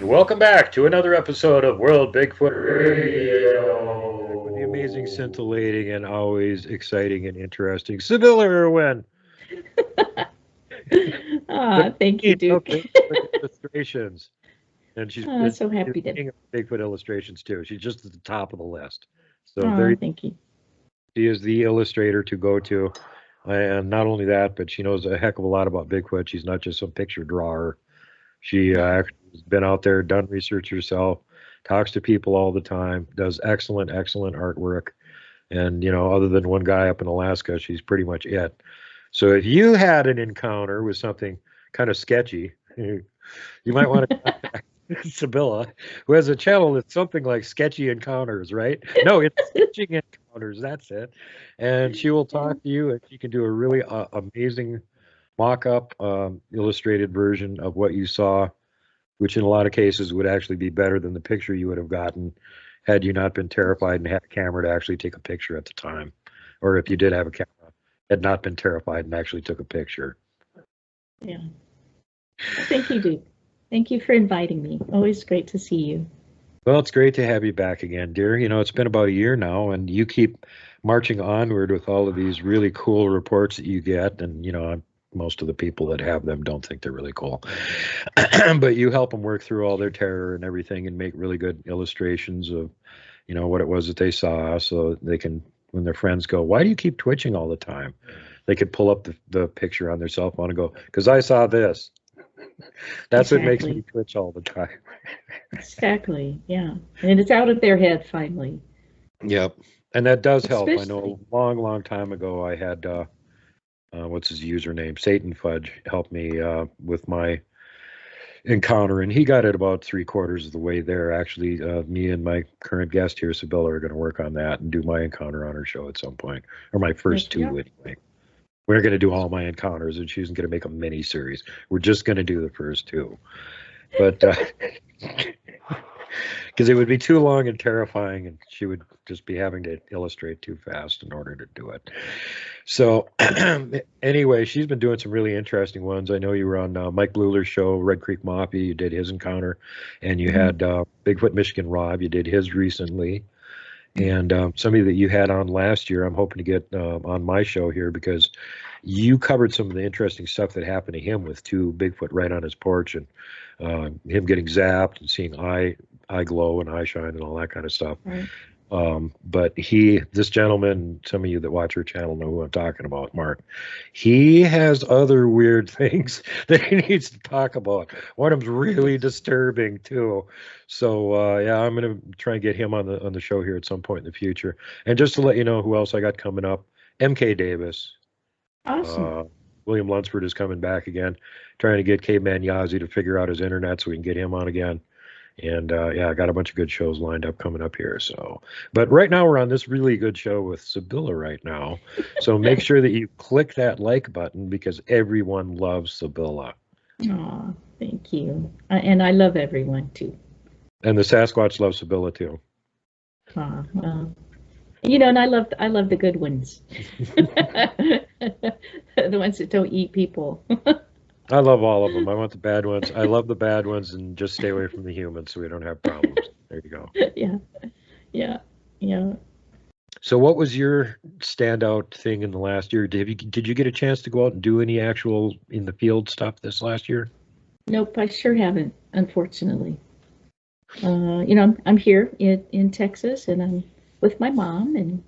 Welcome back to another episode of World Bigfoot Radio with the amazing, scintillating, and always exciting and interesting Sybilla Irwin. Thank you, Duke. Illustrations, and she's so happy to. King of Bigfoot illustrations too. She's just at the top of the list. So thank you. She is the illustrator to go to, and not only that, but she knows a heck of a lot about Bigfoot. She's not just some picture drawer. She actually has been out there, done research herself, talks to people all the time, does excellent artwork. And, you know, other than one guy up in Alaska, she's pretty much it. So if you had an encounter with something kind of sketchy, you might want to contact Sybilla, who has a channel that's something like Sketchy Encounters, right? No, it's Sketching Encounters, that's it. And she will talk to you, and she can do a really amazing mock-up illustrated version of what you saw, which in a lot of cases would actually be better than the picture you would have gotten had you not been terrified and had a camera to actually take a picture at the time, or if you did have a camera, had not been terrified and actually took a picture. Yeah. Thank you, Duke. Thank you for inviting me. Always great to see you. Well, it's great to have you back again, dear. You know, it's been about a year now, and you keep marching onward with all of these really cool reports that you get, and, you know, most of the people that have them don't think they're really cool. But you help them work through all their terror and everything and make really good illustrations of, you know, what it was that they saw, so they can, when their friends go, why do you keep twitching all the time? They could pull up the picture on their cell phone and go, because I saw this. That's exactly what makes me twitch all the time. Exactly, yeah. And it's out of their head finally. Yep. And that does help. I know a long time ago I had what's his username? Satan Fudge helped me with my encounter, and he got it about 3/4 of the way there. Actually, me and my current guest here, Sybilla, are going to work on that and do my encounter on her show at some point, or my first two anyway. We're going to do all my encounters, and she's going to make a mini series. We're just going to do the first two, but because it would be too long and terrifying, and she would just be having to illustrate too fast in order to do it. So anyway, she's been doing some really interesting ones. I know you were on Mike Bluler's show, Red Creek Mafia. You did his encounter, and you had Bigfoot Michigan Rob. You did his recently. And somebody that you had on last year, I'm hoping to get on my show here, because you covered some of the interesting stuff that happened to him with two Bigfoot right on his porch, and him getting zapped and seeing eye glow and eye shine and all that kind of stuff. Right. But this gentleman, some of you that watch her channel know who I'm talking about, Mark. He has other weird things that he needs to talk about. One of them's really disturbing too. So yeah, I'm gonna try and get him on the show here at some point in the future. And just to let you know who else I got coming up, MK Davis. Awesome. William Lunsford is coming back again, trying to get Caveman Yazzie to figure out his internet so we can get him on again. And yeah, I got a bunch of good shows lined up coming up here. So, but right now we're on this really good show with Sybilla right now. So make sure that you click that like button, because everyone loves Sybilla. Aw, thank you. And I love everyone too. And the Sasquatch loves Sybilla too. Well, you know, and I love the good ones. The ones that don't eat people. I love all of them. I want the bad ones. I love the bad ones, and just stay away from the humans so we don't have problems. There you go. Yeah, yeah, yeah. So, what was your standout thing in the last year? Did you get a chance to go out and do any actual in the field stuff this last year? Nope, I sure haven't, unfortunately. I'm here in Texas, and I'm with my mom, and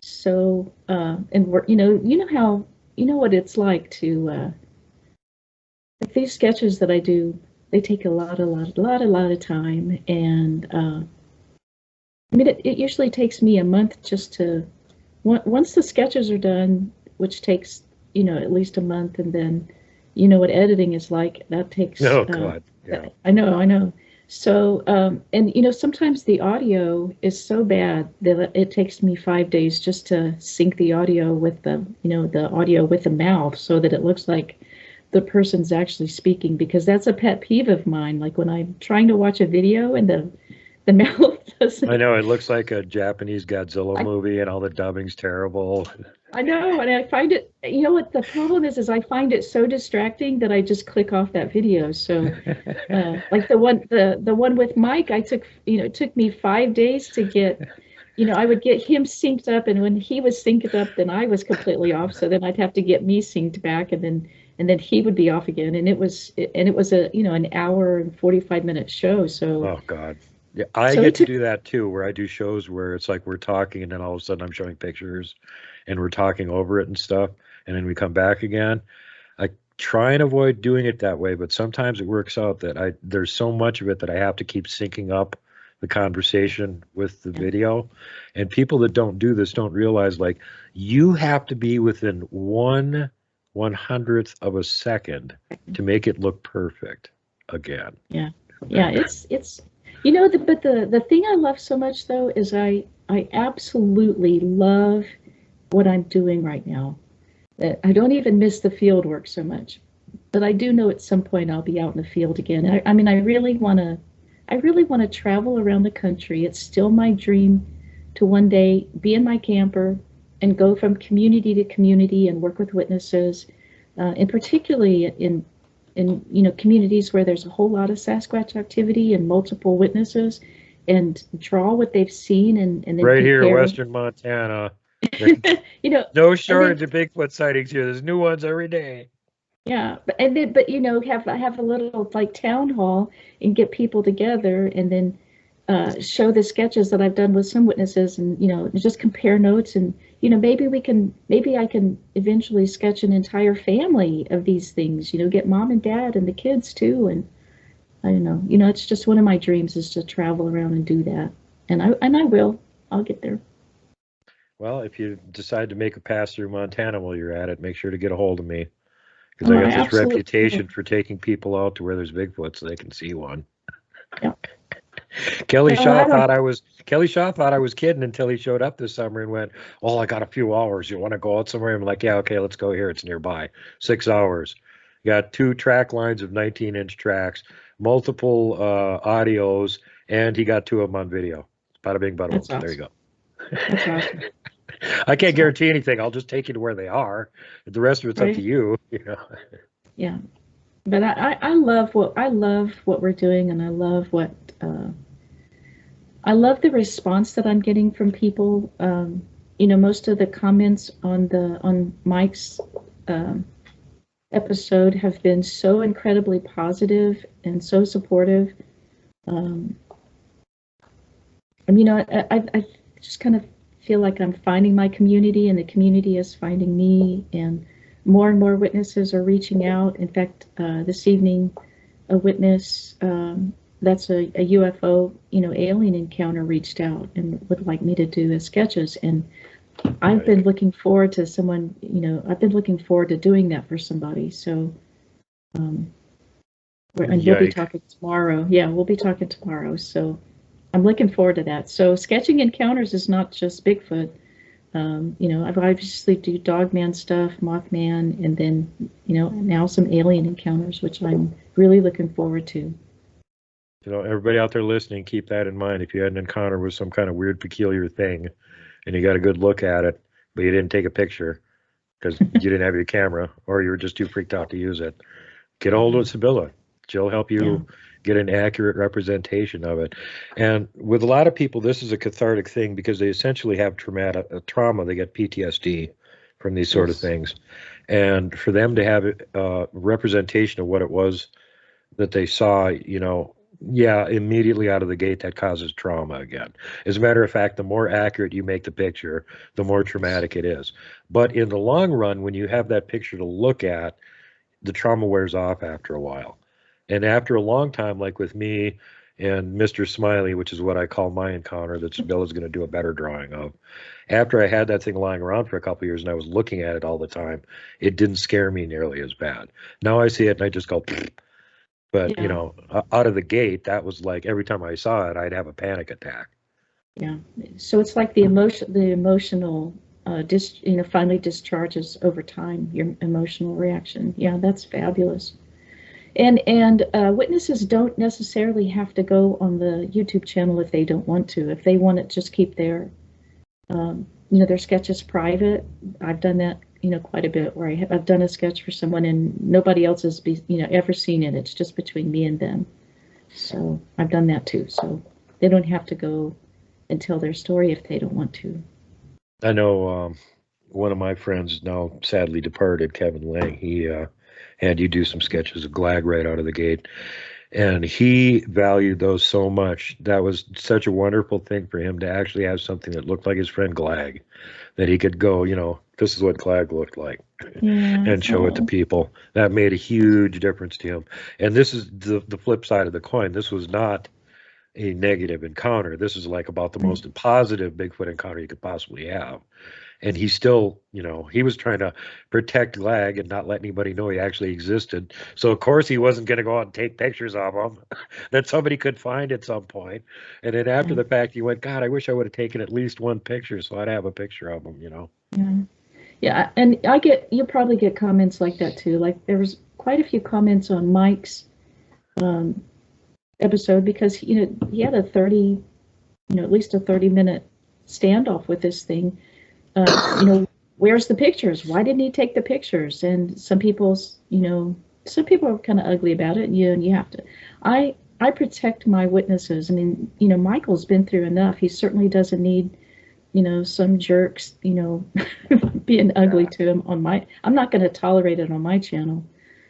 so and we're how what it's like to like these sketches that I do. They take a lot of time, and I mean, it usually takes me a month just to once the sketches are done, which takes at least a month, and then what editing is like. That takes. Oh God, yeah. I know. So, and sometimes the audio is so bad that it takes me 5 days just to sync the audio with the audio with the mouth so that it looks like the person's actually speaking, because that's a pet peeve of mine. Like when I'm trying to watch a video and the mouth I doesn't. know it looks like a Japanese Godzilla movie, and all the dubbing's terrible. I know, and I find it. You know what the problem is? I find it so distracting that I just click off that video. So, like the one with Mike, I took it took me 5 days to get. I would get him synced up, and when he was synced up, then I was completely off. So then I'd have to get me synced back, and then he would be off again. And it was a an hour and 45-minute show. So Oh God. Yeah, I so get it to took. do that too, where I do shows where it's like we're talking and then all of a sudden I'm showing pictures and we're talking over it and stuff, and then we come back again. I try and avoid doing it that way, but sometimes it works out that there's so much of it that I have to keep syncing up the conversation with the Yeah, video. And people that don't do this don't realize like you have to be within 1/100th of a second to make it look perfect again. yeah, yeah. But the thing I love so much though is I absolutely love what I'm doing right now. That I don't even miss the field work so much, but I do know at some point I'll be out in the field again. I mean, I really want to travel around the country. It's still my dream to one day be in my camper and go from community to community and work with witnesses, and particularly in communities where there's a whole lot of Sasquatch activity and multiple witnesses, and draw what they've seen and then Right here in compare. Western Montana, there's you know, no and then shortage of Bigfoot sightings here. There's new ones every day. yeah, but have a little like town hall and get people together, and then show the sketches that I've done with some witnesses, and just compare notes, and maybe I can eventually sketch an entire family of these things. Get mom and dad and the kids too, and I don't know. It's just one of my dreams is to travel around and do that, and I will. I'll get there. Well, if you decide to make a pass through Montana while you're at it, make sure to get a hold of me because Oh, I I got this absolutely will. reputation for taking people out to where there's Bigfoot so they can see one. Yeah. Kelly Well, Shaw I don't. thought I was Kelly Shaw thought I was kidding until he showed up this summer and went, "Oh, I got a few hours. You want to go out somewhere?" I'm like, "Yeah, okay, let's go here. It's nearby. 6 hours. Got two track lines of 19-inch tracks, multiple audios, and he got two of them on video. Bada bing, bada boom. That's There you awesome. go. That's awesome. I That's can't awesome. guarantee anything. I'll just take you to where they are. The rest of it's up to Right? you. You know. Yeah. But I love what we're doing, and uh, I love the response that I'm getting from people. Most of the comments on Mike's um, episode have been so incredibly positive and so supportive. Um, I just kind of feel like I'm finding my community, and the community is finding me, and more witnesses are reaching out. In fact, this evening, a witness that's a UFO, alien encounter reached out and would like me to do the sketches. And I've Right. been looking forward to someone, I've been looking forward to doing that for somebody. So, um, and we'll be Yike. talking tomorrow. Yeah, we'll be talking tomorrow. So I'm looking forward to that. So sketching encounters is not just Bigfoot. I've obviously do Dogman stuff, Mothman, and then, now some alien encounters, which I'm really looking forward to. Everybody out there listening, keep that in mind. If you had an encounter with some kind of weird, peculiar thing, and you got a good look at it, but you didn't take a picture because you didn't have your camera or you were just too freaked out to use it, get a hold of Sybilla. She'll help Yeah. you get an accurate representation of it. And with a lot of people, this is a cathartic thing because they essentially have trauma. They get PTSD from these sort of Yes. things. And for them to have a representation of what it was that they saw, yeah, immediately out of the gate, that causes trauma again. As a matter of fact, the more accurate you make the picture, the more traumatic it is. But in the long run, when you have that picture to look at, the trauma wears off after a while. And after a long time, like with me and Mr. Smiley, which is what I call my encounter that Sybilla's going to do a better drawing of, after I had that thing lying around for a couple of years and I was looking at it all the time, it didn't scare me nearly as bad. Now I see it and I just go, but Yeah. out of the gate, that was like every time I saw it, I'd have a panic attack. Yeah. So it's like the emotional, finally discharges over time, your emotional reaction. Yeah, that's fabulous. And witnesses don't necessarily have to go on the YouTube channel if they don't want to. If they want to just keep their sketches private. I've done that, quite a bit, where I've done a sketch for someone and nobody else has, ever seen it. It's just between me and them. So I've done that too. So they don't have to go and tell their story if they don't want to. I know one of my friends, now sadly departed, Kevin Lang, he had you do some sketches of Glag right out of the gate. And he valued those so much. That was such a wonderful thing for him to actually have something that looked like his friend Glag, that he could go, this is what Glag looked like, Yeah. and show it to people. That made a huge difference to him. And this is the flip side of the coin. This was not a negative encounter. This is like about the most positive Bigfoot encounter you could possibly have. And he still, he was trying to protect Glag and not let anybody know he actually existed. So of course he wasn't going to go out and take pictures of him that somebody could find at some point. And then after the fact, he went, God, I wish I would have taken at least one picture so I'd have a picture of him, Yeah. Yeah, and you'll probably get comments like that too. Like there was quite a few comments on Mike's episode because he had a 30, at least a 30-minute standoff with this thing. Where's the pictures? Why didn't he take the pictures? And some people are kind of ugly about it. And you have to. I protect my witnesses. I mean, Michael's been through enough. He certainly doesn't need, some jerks, being ugly to him on my. I'm not going to tolerate it on my channel.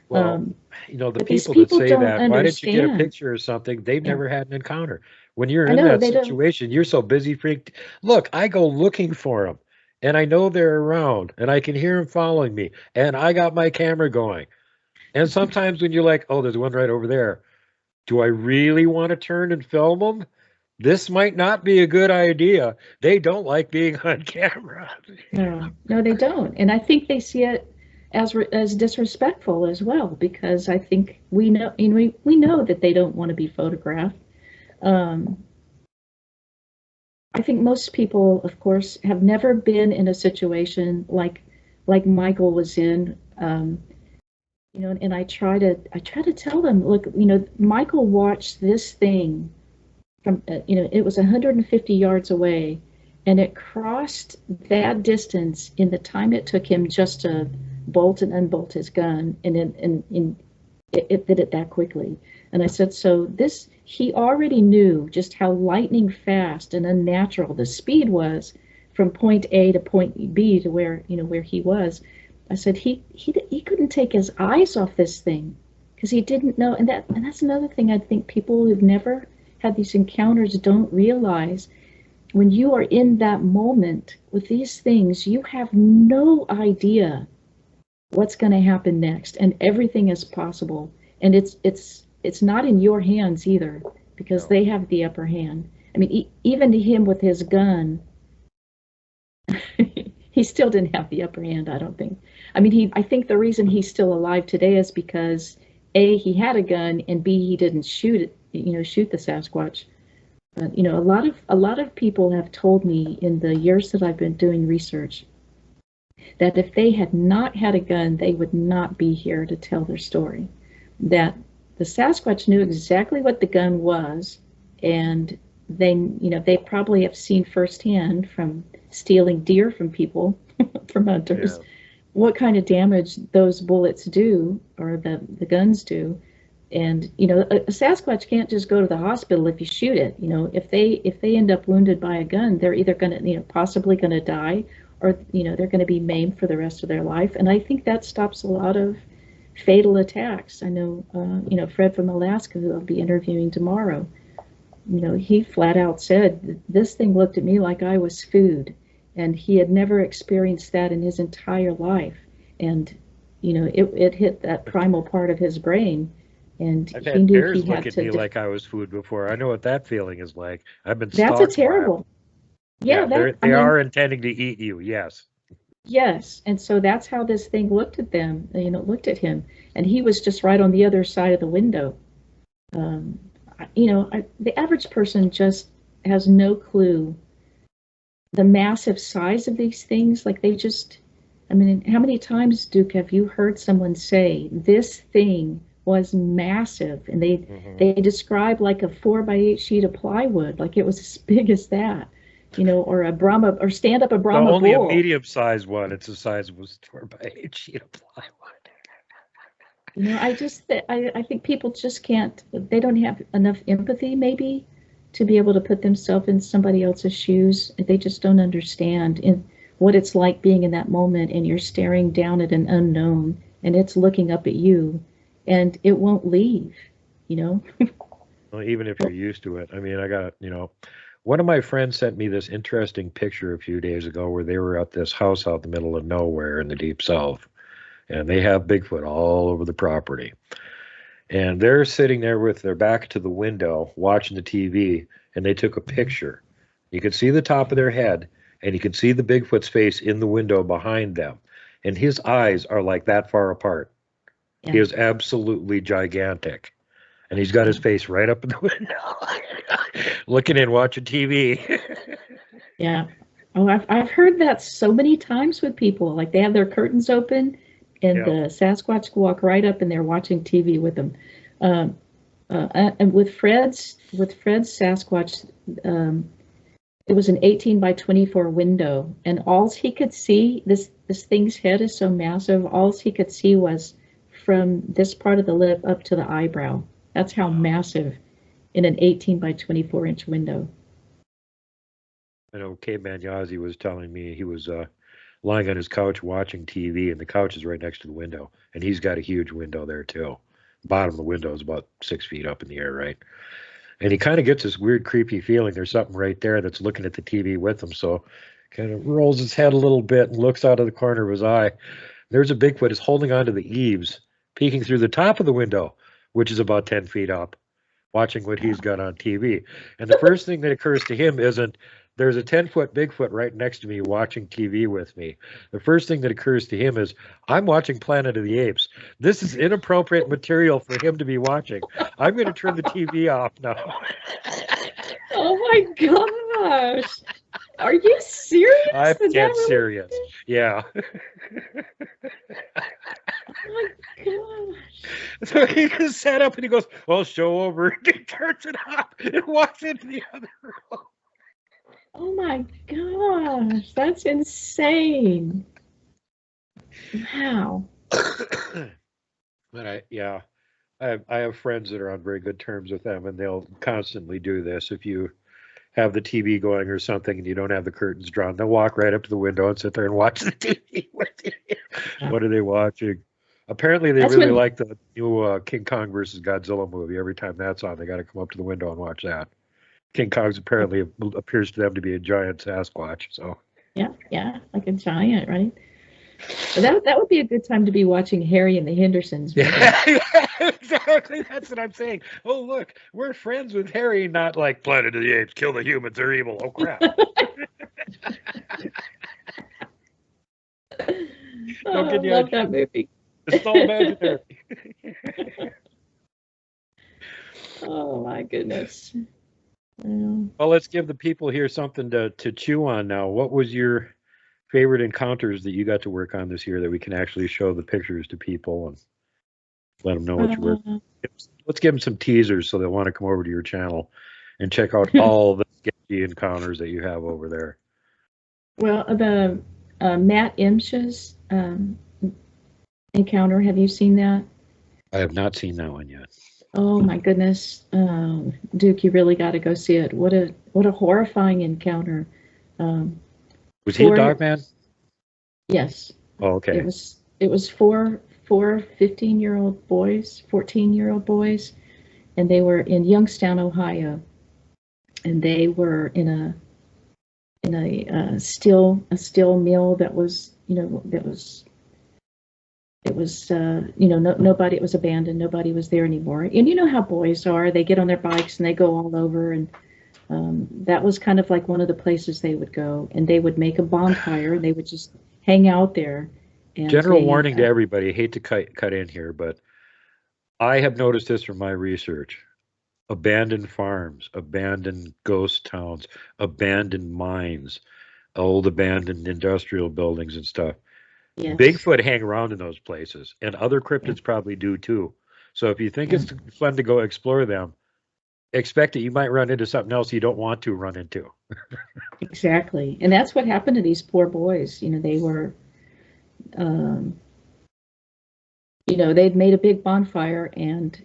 Well, the but these people that say don't that, why didn't you get a understand. picture or something? They've Yeah. never had an encounter. When you're I in know that they don't. situation, you're so busy freaked. Look, I go looking for them, and I know they're around, and I can hear them following me, and I got my camera going. And sometimes when you're like, oh, there's one right over there, do I really want to turn and film them? This might not be a good idea. They don't like being on camera. No, they don't. And I think they see it as disrespectful as well, because I think we know, we know that they don't want to be photographed. I think most people, of course, have never been in a situation like Michael was in. And I try to tell them, look, Michael watched this thing from, it was 150 yards away, and it crossed that distance in the time it took him just to bolt and unbolt his gun, and it did it that quickly. And I said, so he already knew just how lightning fast and unnatural the speed was from point A to point B to where he was. I said he couldn't take his eyes off this thing because he didn't know, and that's another thing I think people who've never had these encounters don't realize. When you are in that moment with these things, you have no idea what's going to happen next, and everything is possible. And it's not in your hands either, because they have the upper hand. I mean, even him with his gun, he still didn't have the upper hand, I don't think. I mean, I think the reason he's still alive today is because A, he had a gun, and B, he didn't shoot the Sasquatch. But a lot of people have told me in the years that I've been doing research that if they had not had a gun, they would not be here to tell their story. That the Sasquatch knew exactly what the gun was, and they probably have seen firsthand from stealing deer from people, from hunters, what kind of damage those bullets do, or the guns do. And a Sasquatch can't just go to the hospital if you shoot it. If they end up wounded by a gun, they're either going to possibly going to die, or they're going to be maimed for the rest of their life. And I think that stops a lot of fatal attacks. I know Fred from Alaska, who I'll be interviewing tomorrow. He flat out said this thing looked at me like I was food, and he had never experienced that in his entire life. And it hit that primal part of his brain. And I've he had knew bears he look had at to. me like I was food before. I know what that feeling is like. I've been That's a stalked by 'em. terrible. Yeah, Yeah, I they mean, are intending to eat you. Yes. yes. And so that's how this thing looked at them. Looked at him, and he was just right on the other side of the window. Um, the average person just has no clue the massive size of these things. Like they just, I mean, how many times, Duke, have you heard someone say this thing was massive, and they describe like a 4x8 sheet of plywood, like it was as big as that, or a Brahma, or stand up a Brahma Only a bull. medium-sized one. It's the size of a 4x8 sheet of plywood. I think people just can't. They don't have enough empathy, maybe, to be able to put themselves in somebody else's shoes. They just don't understand what it's like being in that moment, and you're staring down at an unknown, and it's looking up at you, and it won't leave. Well, even if you're used to it. I mean, I got, one of my friends sent me this interesting picture a few days ago where they were at this house out in the middle of nowhere in the deep south, and they have Bigfoot all over the property. And they're sitting there with their back to the window watching the TV, and they took a picture. You could see the top of their head, and you could see the Bigfoot's face in the window behind them. And his eyes are like that far apart. Yeah. He is absolutely gigantic. And he's got his face right up in the window, looking in, watching TV. Yeah. Oh, I've heard that so many times with people. Like they have their curtains open, and Yeah. the Sasquatch will walk right up, and they're watching TV with them. And with Fred's Sasquatch, it was an 18 by 24 window, and all he could see, this thing's head is so massive, all he could see was from this part of the lip up to the eyebrow. That's how massive, in an 18 by 24 inch window. I know Caveman Yazzie was telling me he was lying on his couch watching TV, and the couch is right next to the window, and he's got a huge window there too. The bottom of the window is about 6 feet up in the air, right? And he kind of gets this weird, creepy feeling. There's something right there that's looking at the TV with him, so kind of rolls his head a little bit and looks out of the corner of his eye. There's a Bigfoot is holding onto the eaves, peeking through the top of the window, which is about 10 feet up, watching what he's got on TV. And the first thing that occurs to him isn't, there's a 10-foot Bigfoot right next to me watching TV with me. The first thing that occurs to him is, I'm watching Planet of the Apes. This is inappropriate material for him to be watching. I'm going to turn the TV off now. Oh my gosh. Are you serious? I'm Is that dead really- serious. Yeah. Oh my gosh. So he just sat up and he goes, well, show over. He turns it off and walks into the other room. Oh my gosh. That's insane. Wow. But I have friends that are on very good terms with them, and they'll constantly do this. If you have the TV going or something and you don't have the curtains drawn, they'll walk right up to the window and sit there and watch the TV with you. What are they watching? Apparently, they really like the new King Kong versus Godzilla movie. Every time that's on, they got to come up to the window and watch that. King Kong's apparently appears to them to be a giant Sasquatch. So yeah, like a giant, right? But that would be a good time to be watching Harry and the Hendersons. Yeah, exactly. That's what I'm saying. Oh, look, we're friends with Harry, not like Planet of the Apes, kill the humans, they're evil. Oh, crap. I love that movie. It's all imaginary. Oh, my goodness. Well, let's give the people here something to chew on now. What was your favorite encounters that you got to work on this year that we can actually show the pictures to people and let them know what you worked on? Let's give them some teasers so they'll want to come over to your channel and check out all the sketchy encounters that you have over there. Well, the Matt Imsh's encounter. Have you seen that? I have not seen that one yet. Oh my goodness, Duke, you really got to go see it. What a horrifying encounter. Um, Was he a four, dog man? yes, Oh, it okay. was four 15-year-old boys, 14-year-old boys, and they were in Youngstown, Ohio, and they were in a steel mill that was, that was it was, nobody, it was abandoned, nobody was there anymore. And you know how boys are, they get on their bikes and they go all over, and that was kind of like one of the places they would go, and they would make a bonfire and they would just hang out there. And General warning to everybody. I hate to cut in here, but I have noticed this from my research. Abandoned farms, abandoned ghost towns, abandoned mines, old abandoned industrial buildings and stuff. yes, Bigfoot hang around in those places, and other yeah, cryptids probably do too. So if you think yeah, it's fun to go explore them, expect that you might run into something else you don't want to run into. exactly. And that's what happened to these poor boys. They were, um, they'd made a big bonfire, and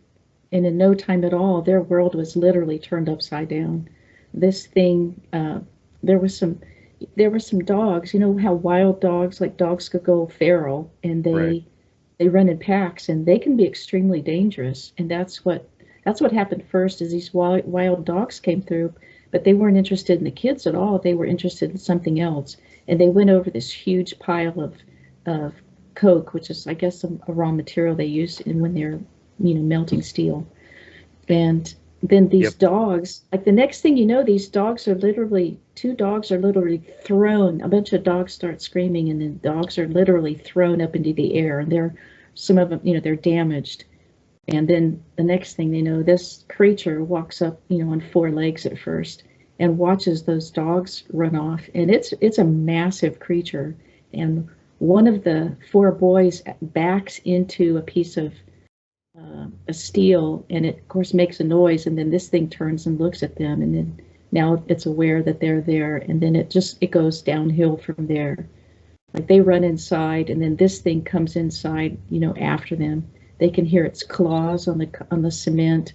in no time at all, their world was literally turned upside down. This thing, there was some, there were some dogs. You know how wild dogs, like dogs, could go feral, and Right. they run in packs, and they can be extremely dangerous. And that's what happened first. Is these wild dogs came through, but they weren't interested in the kids at all. They were interested in something else, and they went over this huge pile of coke, which is, I guess, a raw material they use in when they're, melting steel. And then these Yep. dogs, like the next thing you know, these dogs are literally, two dogs are literally thrown. A bunch of dogs start screaming, and then dogs are literally thrown up into the air, and some of them, they're damaged. And then the next thing they know, this creature walks up, on four legs at first, and watches those dogs run off. And it's a massive creature. And one of the four boys backs into a piece of a steel, and it of course makes a noise, and then this thing turns and looks at them, and then now it's aware that they're there, and then it goes downhill from there. Like they run inside, and then this thing comes inside, after them. They can hear its claws on the cement.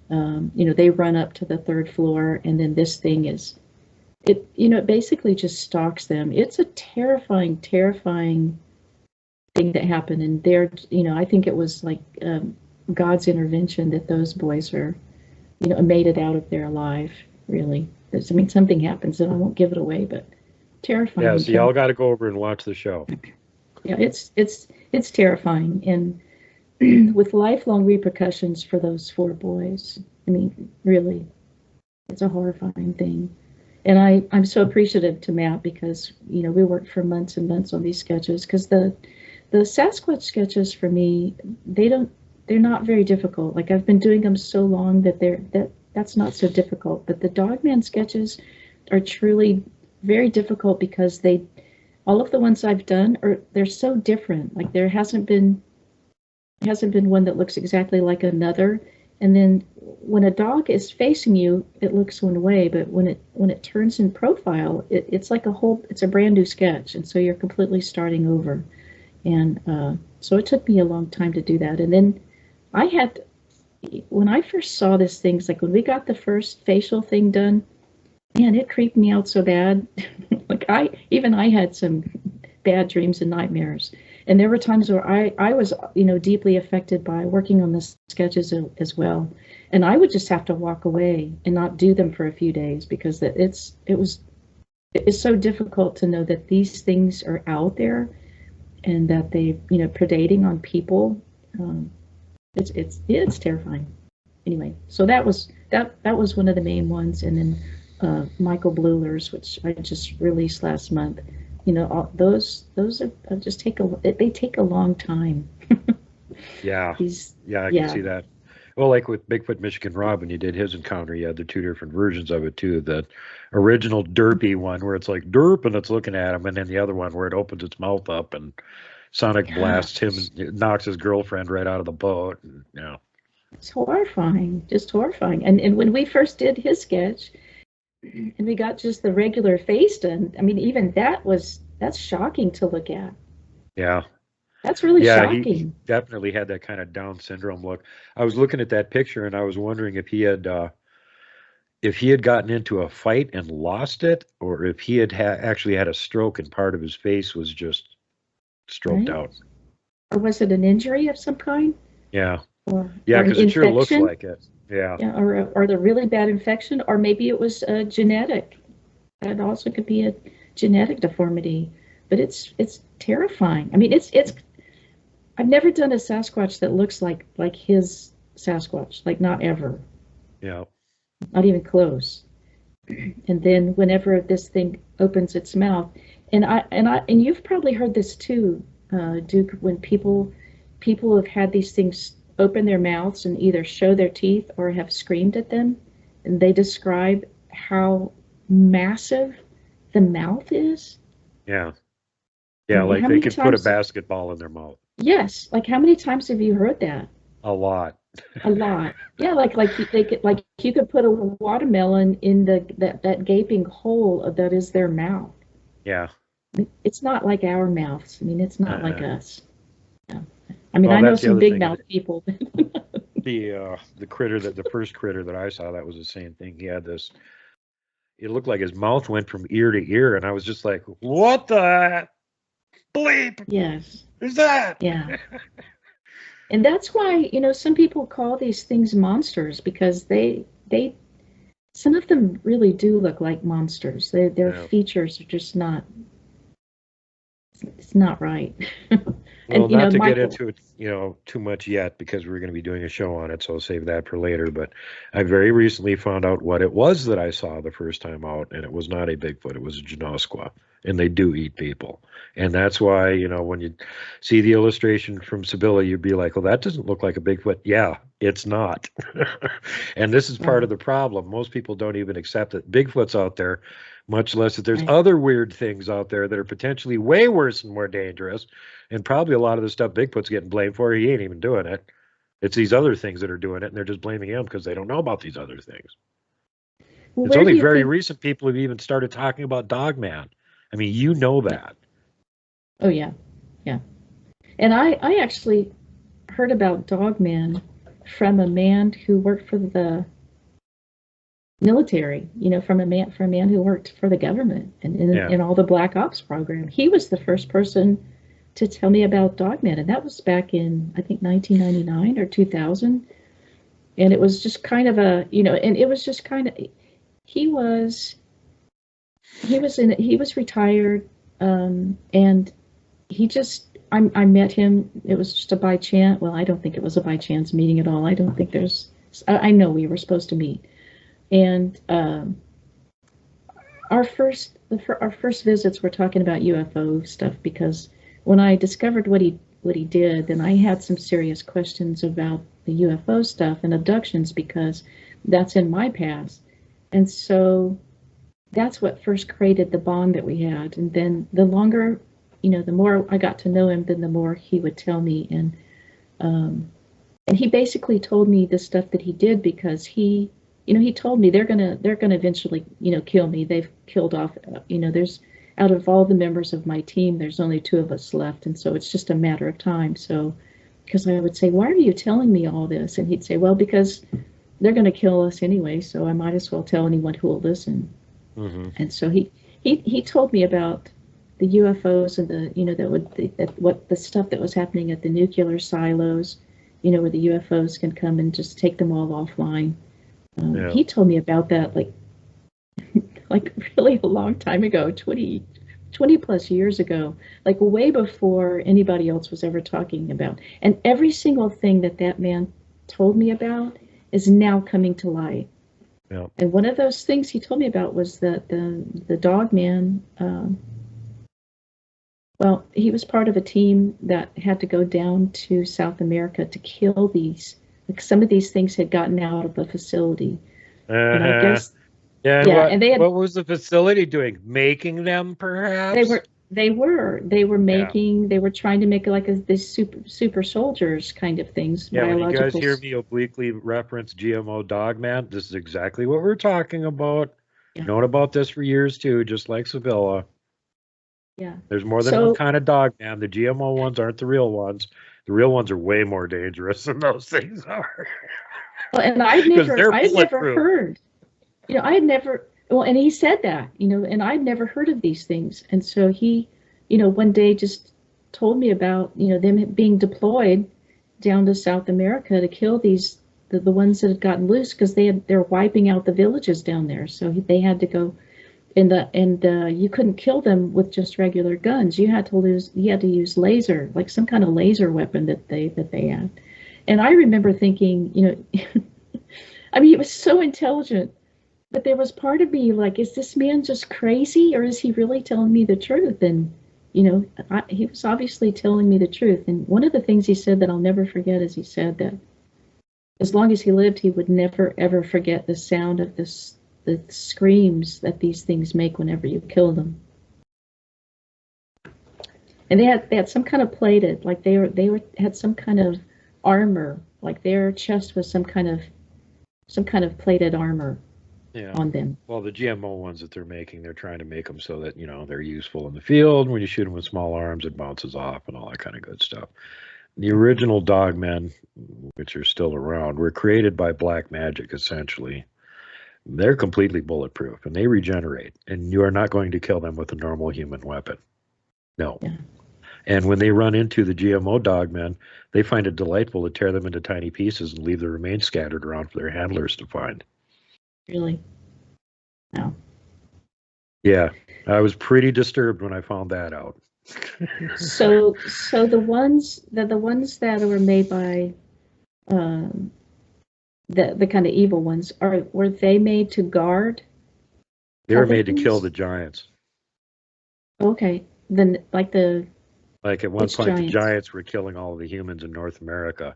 They run up to the third floor, and then this thing it basically just stalks them. It's a terrifying, terrifying thing that happened, and I think it was like God's intervention that those boys are, made it out of there alive. Really, something happens, and I won't give it away, but terrifying Yeah, so y'all encounter. got to go over and watch the show. Yeah, it's terrifying, and with lifelong repercussions for those four boys. I mean, really, it's a horrifying thing. And I'm so appreciative to Matt, because we worked for months and months on these sketches, because the Sasquatch sketches for me, they're not very difficult. Like I've been doing them so long that that's not so difficult. But the Dogman sketches are truly very difficult, because all of the ones I've done they're so different. Like there hasn't been one that looks exactly like another. And then when a dog is facing you, it looks one way, but when it turns in profile, it's like it's a brand new sketch, and so you're completely starting over. And so it took me a long time to do that. And then I had, when I first saw this things, like when we got the first facial thing done, man, it creeped me out so bad. Like I had some bad dreams and nightmares. And there were times where I was, deeply affected by working on the sketches as well. And I would just have to walk away and not do them for a few days, because it's so difficult to know that these things are out there, and that they, predating on people. Um, it's terrifying. Anyway, so that was one of the main ones, and then Michael Bluler's, which I just released last month. Those are just they take a long time. Yeah. These, Yeah, I can yeah, see that. Well, like with Bigfoot Michigan Rob, when you did his encounter, you had the two different versions of it too. The original derpy one where it's like derp and it's looking at him, and then the other one where it opens its mouth up and sonic blasts him gosh, and knocks his girlfriend right out of the boat. And, it's horrifying, just horrifying. And when we first did his sketch, and we got just the regular face done, I mean, even that's shocking to look at. yeah. That's really Yeah, he shocking. definitely had that kind of Down syndrome look. I was looking at that picture and I was wondering if he had gotten into a fight and lost it, or if he had actually had a stroke and part of his face was just stroked Right? out. Or was it an injury of some kind? Yeah, Or yeah, an because it sure looks infection? like it. Yeah, Yeah, or the really bad infection, or maybe it was genetic. That also could be a genetic deformity. But it's terrifying. I mean, it's. I've never done a Sasquatch that looks like his Sasquatch. Like not ever, yeah, not even close. And then whenever this thing opens its mouth, and you've probably heard this too, Duke, when people have had these things open their mouths and either show their teeth or have screamed at them, and they describe how massive the mouth is. yeah, I yeah. mean, Like how they many could put a times? basketball in their mouth. Yes, like how many times have you heard that? A lot. A lot. Yeah, like you could put a watermelon in that gaping hole that is their mouth. Yeah. It's not like our mouths. I mean, it's not like Uh-uh. us. Yeah. I mean, Well, I know that's the some other big thing. mouth people. The critter that the first critter that I saw, that was the same thing. He had this. It looked like his mouth went from ear to ear, and I was just like, "What the bleep Yes. is that?" Yeah. And that's why, some people call these things monsters because they some of them really do look like monsters. Their Yeah. features are just not it's not right. Well, And not to get Michael, into it, too much yet because we're going to be doing a show on it, so I'll save that for later. But I very recently found out what it was that I saw the first time out, and it was not a Bigfoot; it was a Janoskwa, and they do eat people. And that's why, when you see the illustration from Sybilla, you'd be like, "Well, that doesn't look like a Bigfoot." Yeah, it's not. And this is part wow, of the problem. Most people don't even accept that Bigfoot's out there, much less that there's right. other weird things out there that are potentially way worse and more dangerous. And probably a lot of the stuff Bigfoot's getting blamed for, he ain't even doing it. It's these other things that are doing it, and they're just blaming him because they don't know about these other things. Well, It's where do only you very think? recent people have even started talking about Dogman. I mean, you know Yeah. that. Oh yeah, yeah. And I actually heard about Dogman from a man who worked for the military. From a man who worked for the government and Yeah. in all the Black Ops program. He was the first person to tell me about Dogman, and that was back in I think 1999 or 2000. And it was just kind of and it was just kind of he was he was retired, and he just I met him. It was just a by chance. Well, I don't think it was a by chance meeting at all. I don't think there's. I know we were supposed to meet, and our first visits were talking about UFO stuff because when I discovered what he did, then I had some serious questions about the UFO stuff and abductions because that's in my past, and so that's what first created the bond that we had. And then the longer, the more I got to know him, then the more he would tell me. Um, and he basically told me the stuff that he did because he told me they're gonna eventually, kill me. They've killed off, there's out of all the members of my team, there's only two of us left, and so it's just a matter of time. So, because I would say, why are you telling me all this? And he'd say, well, because they're going to kill us anyway, so I might as well tell anyone who will listen. Hmm. And so he told me about the UFOs and what the stuff that was happening at the nuclear silos, where the UFOs can come and just take them all offline. Yeah. He told me about that like really a long time ago, 20 plus years ago, like way before anybody else was ever talking about. And every single thing that man told me about is now coming to light. Yeah. And one of those things he told me about was that the dog man, well, he was part of a team that had to go down to South America to kill these. Like some of these things had gotten out of the facility, and I Uh-huh. guess Yeah, and yeah, what and what was the facility doing? Making them, they perhaps? were they were Yeah. they were trying to make like these super soldiers kind of things, Yeah, when you guys hear biologicals. me obliquely reference GMO Dogman, this is exactly what we're talking about. Yeah. Known about this for years too, just like Sevilla. Yeah. There's more than one So, kind of dog, man. The GMO ones aren't the real ones. The real ones are way more dangerous than those things are well, and because they're I'd never bulletproof. heard, I had never, well, and he said that, and I'd never heard of these things. And so he, one day just told me about, them being deployed down to South America to kill the ones that had gotten loose because they're wiping out the villages down there. So they had to go, and you couldn't kill them with just regular guns. You had to use laser, like some kind of laser weapon that they had. And I remember thinking, I mean, he was so intelligent, but there was part of me like, is this man just crazy or is he really telling me the truth? And, he was obviously telling me the truth. And one of the things he said that I'll never forget is he said that as long as he lived, he would never, ever forget the sound of the screams that these things make whenever you kill them. And they had some kind of plated, like they had some kind of armor, like their chest was some kind of plated armor on them. Well, the GMO ones that they're making, they're trying to make them so that, they're useful in the field. When you shoot them with small arms, it bounces off and all that kind of good stuff. The original Dogmen, which are still around, were created by black magic, essentially. They're completely bulletproof, and they regenerate, and you are not going to kill them with a normal human weapon. No. Yeah. And when they run into the GMO Dogmen, they find it delightful to tear them into tiny pieces and leave the remains scattered around for their handlers to find. Really? No. Yeah, I was pretty disturbed when I found that out. So the ones that were made by the kind of evil ones were they made to guard? They were made to kill the giants. Okay, then like at one point giants? the giants were killing all of the humans in North America,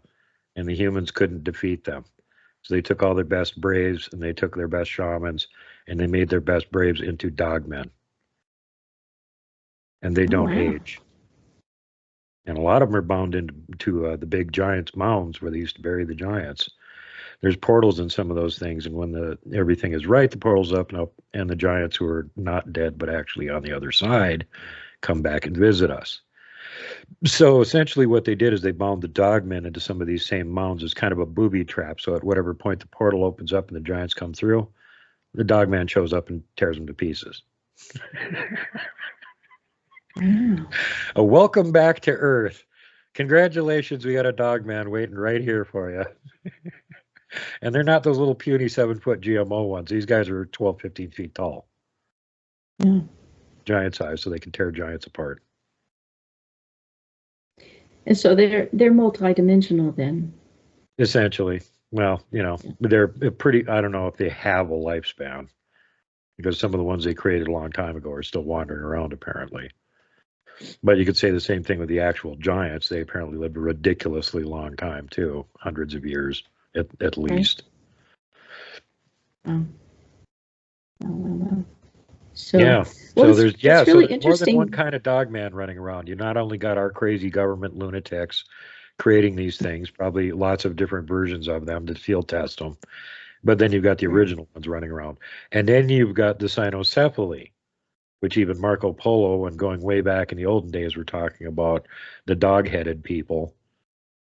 and the humans couldn't defeat them. So they took all their best braves and they took their best shamans and they made their best braves into dogmen. And they don't age. And a lot of them are bound into the big giants' mounds where they used to bury the giants. There's portals in some of those things, and when everything is right, the portals open up, and the giants who are not dead but actually on the other side come back and visit us. So essentially what they did is they bound the dogmen into some of these same mounds as kind of a booby trap. So at whatever point the portal opens up and the giants come through, the dogman shows up and tears them to pieces. A welcome back to Earth. Congratulations, we got a dogman waiting right here for you. And they're not those little puny 7-foot GMO ones. These guys are 12, 15 feet tall. Yeah. Giant size, so they can tear giants apart. And so they're multidimensional then. Essentially. Well, they're pretty, I don't know if they have a lifespan, because some of the ones they created a long time ago are still wandering around, apparently. But you could say the same thing with the actual giants. They apparently lived a ridiculously long time, too. Hundreds of years, at least. Oh. So, yeah. Well, so there's really more than one kind of dogman running around. You not only got our crazy government lunatics creating these things, probably lots of different versions of them to field test them, but then you've got the original ones running around. And then you've got the cynocephaly, which even Marco Polo, and going way back in the olden days, were talking about the dog-headed people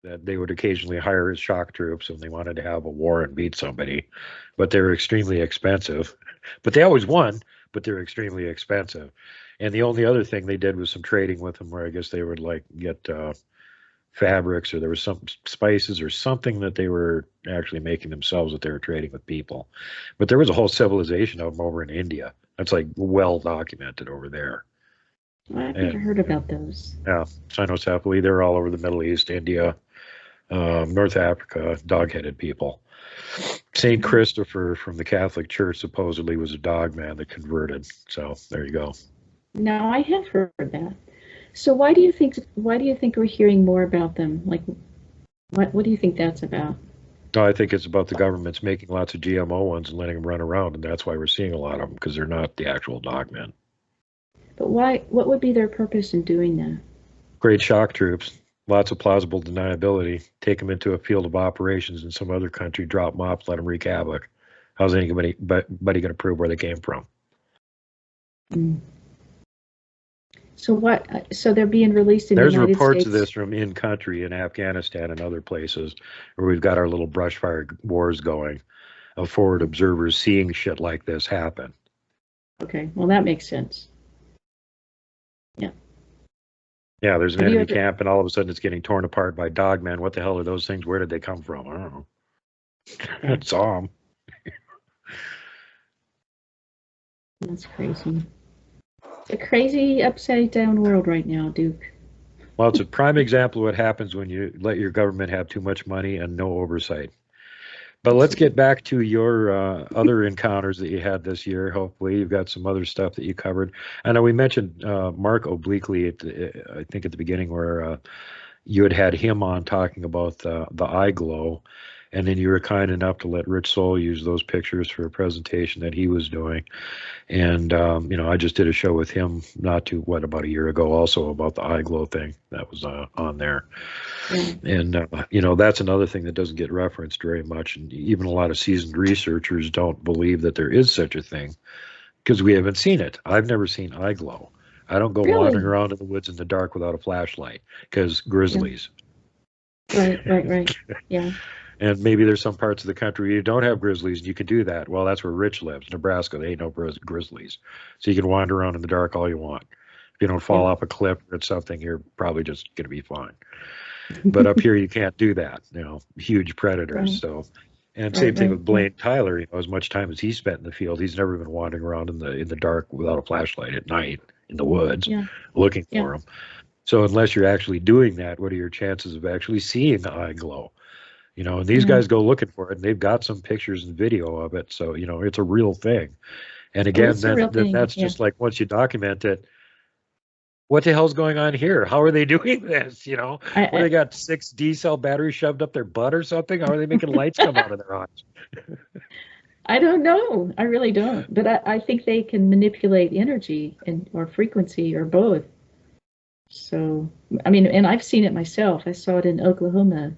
that they would occasionally hire as shock troops when they wanted to have a war and beat somebody, but they were extremely expensive. But they always won, but they're extremely expensive. And the only other thing they did was some trading with them, where I guess they would get fabrics, or there was some spices or something that they were actually making themselves that they were trading with people. But there was a whole civilization of them over in India. That's well documented over there. I've never heard about those. Yeah, cynocephaly, they're all over the Middle East, India, North Africa, dog-headed people. St. Christopher from the Catholic Church supposedly was a dogman that converted. So there you go. Now I have heard that. So why do you think we're hearing more about them? Like, what do you think that's about? No, I think it's about the government's making lots of GMO ones and letting them run around, and that's why we're seeing a lot of them, because they're not the actual dogmen. But why? What would be their purpose in doing that? Great shock troops. Lots of plausible deniability. Take them into a field of operations in some other country, drop them off, let them wreak havoc. How's anybody going to prove where they came from? So what? So they're being released in the There's United reports of States. this from in country in Afghanistan and other places where we've got our little brush fire wars going of forward observers seeing shit like this happen. Okay, well that makes sense. Yeah. Yeah, there's an Have you enemy ever? camp and all of a sudden it's getting torn apart by Dogman. What the hell are those things? Where did they come from? I don't know. Yeah, I saw them. that's crazy. It's a crazy, upside down world right now, Duke. Well, it's a prime example of what happens when you let your government have too much money and no oversight. But let's get back to your other encounters that you had this year. Hopefully, you've got some other stuff that you covered. I know we mentioned Mark obliquely, I think at the beginning, where you had him on talking about the eye glow, and then you were kind enough to let Rich Soul use those pictures for a presentation that he was doing. And I just did a show with him about a year ago, also about the eye glow thing that was on there. Yeah. And that's another thing that doesn't get referenced very much, and even a lot of seasoned researchers don't believe that there is such a thing because we haven't seen it. I've never seen eye glow. I don't go wandering Really? around in the woods in the dark without a flashlight because Yeah. grizzlies. Right. Yeah. And maybe there's some parts of the country where you don't have grizzlies and you can do that. Well, that's where Rich lives, Nebraska. They ain't no grizzlies. So you can wander around in the dark all you want. If you don't fall Yeah. off a cliff or something, you're probably just going to be fine. But up here, you can't do that. Huge predators. Right. So, and same thing with Yeah. Blaine Tyler. As much time as he spent in the field, he's never been wandering around in the dark without a flashlight at night in the woods Yeah. looking Yeah. for them. So unless you're actually doing that, what are your chances of actually seeing the eye glow? And these Yeah. guys go looking for it, and they've got some pictures and video of it. So it's a real thing. And Oh, again, it's a real thing. that's Yeah. just like once you document it, what the hell's going on here? How are they doing this? What I, they got 6D cell batteries shoved up their butt or something? How are they making lights come out of their eyes? I don't know. I really don't. But I think they can manipulate energy or frequency or both. So, I mean, and I've seen it myself. I saw it in Oklahoma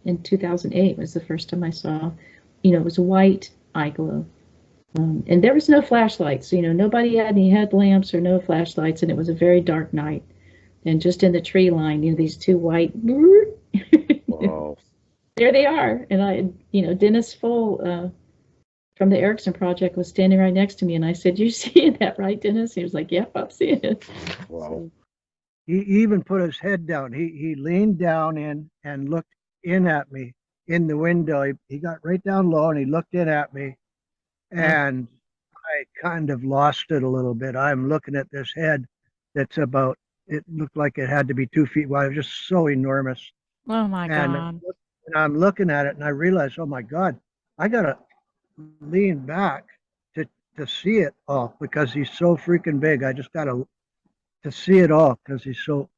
in 2008 was the first time I saw, it was a white eye glow. And there was no flashlights. Nobody had any headlamps or no flashlights, and it was a very dark night. And just in the tree line, these two white, Wow. there they are. And Dennis Full from the Erickson Project was standing right next to me, and I said, "You're seeing that, right, Dennis?" He was like, "Yep, I'm seeing it." Wow. So, He even put his head down. He leaned down in and looked in at me in the window. He got right down low and he looked in at me, and I kind of lost it a little bit. I'm looking at this head that's about, it looked like it had to be 2 feet wide. It was just so enormous. Oh my And, God. and I'm looking at it and I realized, oh my God, I got to lean back to see it all because he's so freaking big. I just got to see it all because he's so